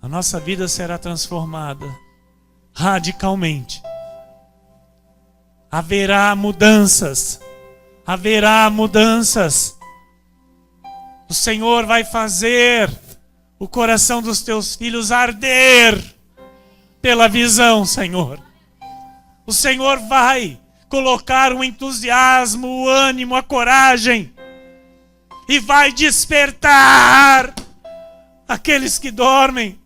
A nossa vida será transformada radicalmente. Haverá mudanças. O Senhor vai fazer o coração dos teus filhos arder pela visão, Senhor. O Senhor vai colocar o entusiasmo, o ânimo, a coragem e vai despertar aqueles que dormem.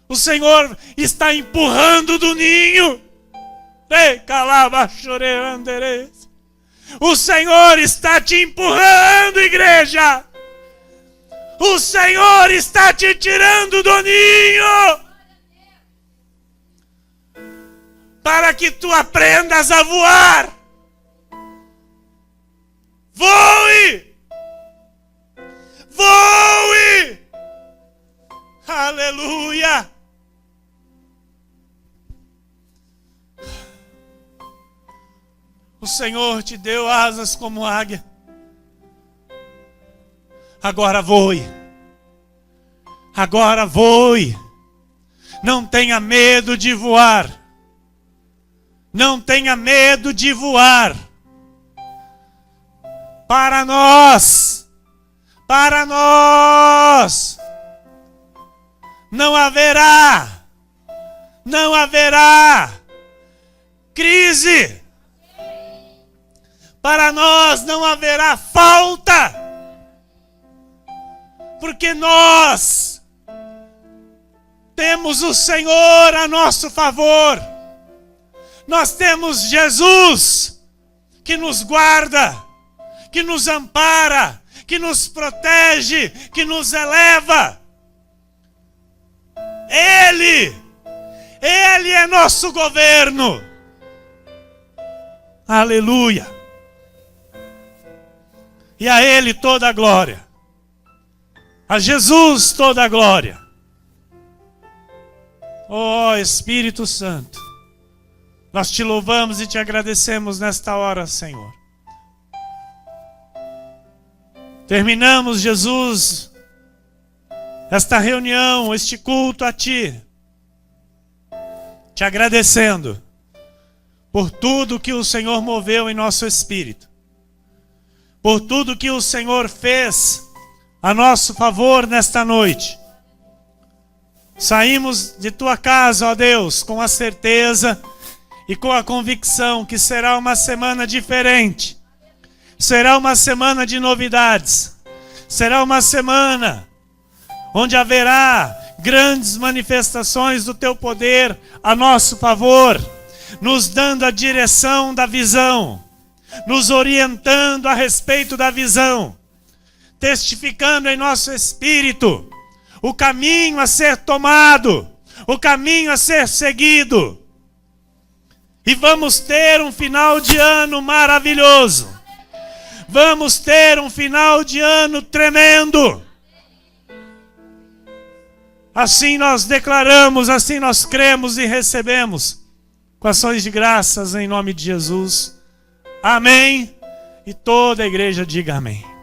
O Senhor está empurrando do ninho. O Senhor está te empurrando, igreja. O Senhor está te tirando do ninho para que tu aprendas a voar. Voe! Voe! Aleluia! O Senhor te deu asas como águia. Agora voe. Agora voe. Não tenha medo de voar. Não tenha medo de voar. Para nós. Não haverá crise. Para nós não haverá falta. Porque nós temos o Senhor a nosso favor. Nós temos Jesus que nos guarda, que nos ampara, que nos protege, que nos eleva. Ele é nosso governo. Aleluia. E a Ele toda a glória. A Jesus toda a glória. Ó Espírito Santo, nós te louvamos e te agradecemos nesta hora, Senhor. Terminamos, Jesus, esta reunião, este culto a Ti, te agradecendo por tudo que o Senhor moveu em nosso espírito, por tudo que o Senhor fez a nosso favor nesta noite. Saímos de Tua casa, ó Deus, com a certeza e com a convicção que será uma semana diferente, será uma semana de novidades, será uma semana onde haverá grandes manifestações do Teu poder a nosso favor, nos dando a direção da visão, nos orientando a respeito da visão, testificando em nosso espírito o caminho a ser tomado, o caminho a ser seguido. E vamos ter um final de ano maravilhoso. Vamos ter um final de ano tremendo. Assim nós declaramos, assim nós cremos e recebemos, com ações de graças em nome de Jesus. Amém. E toda a igreja diga amém.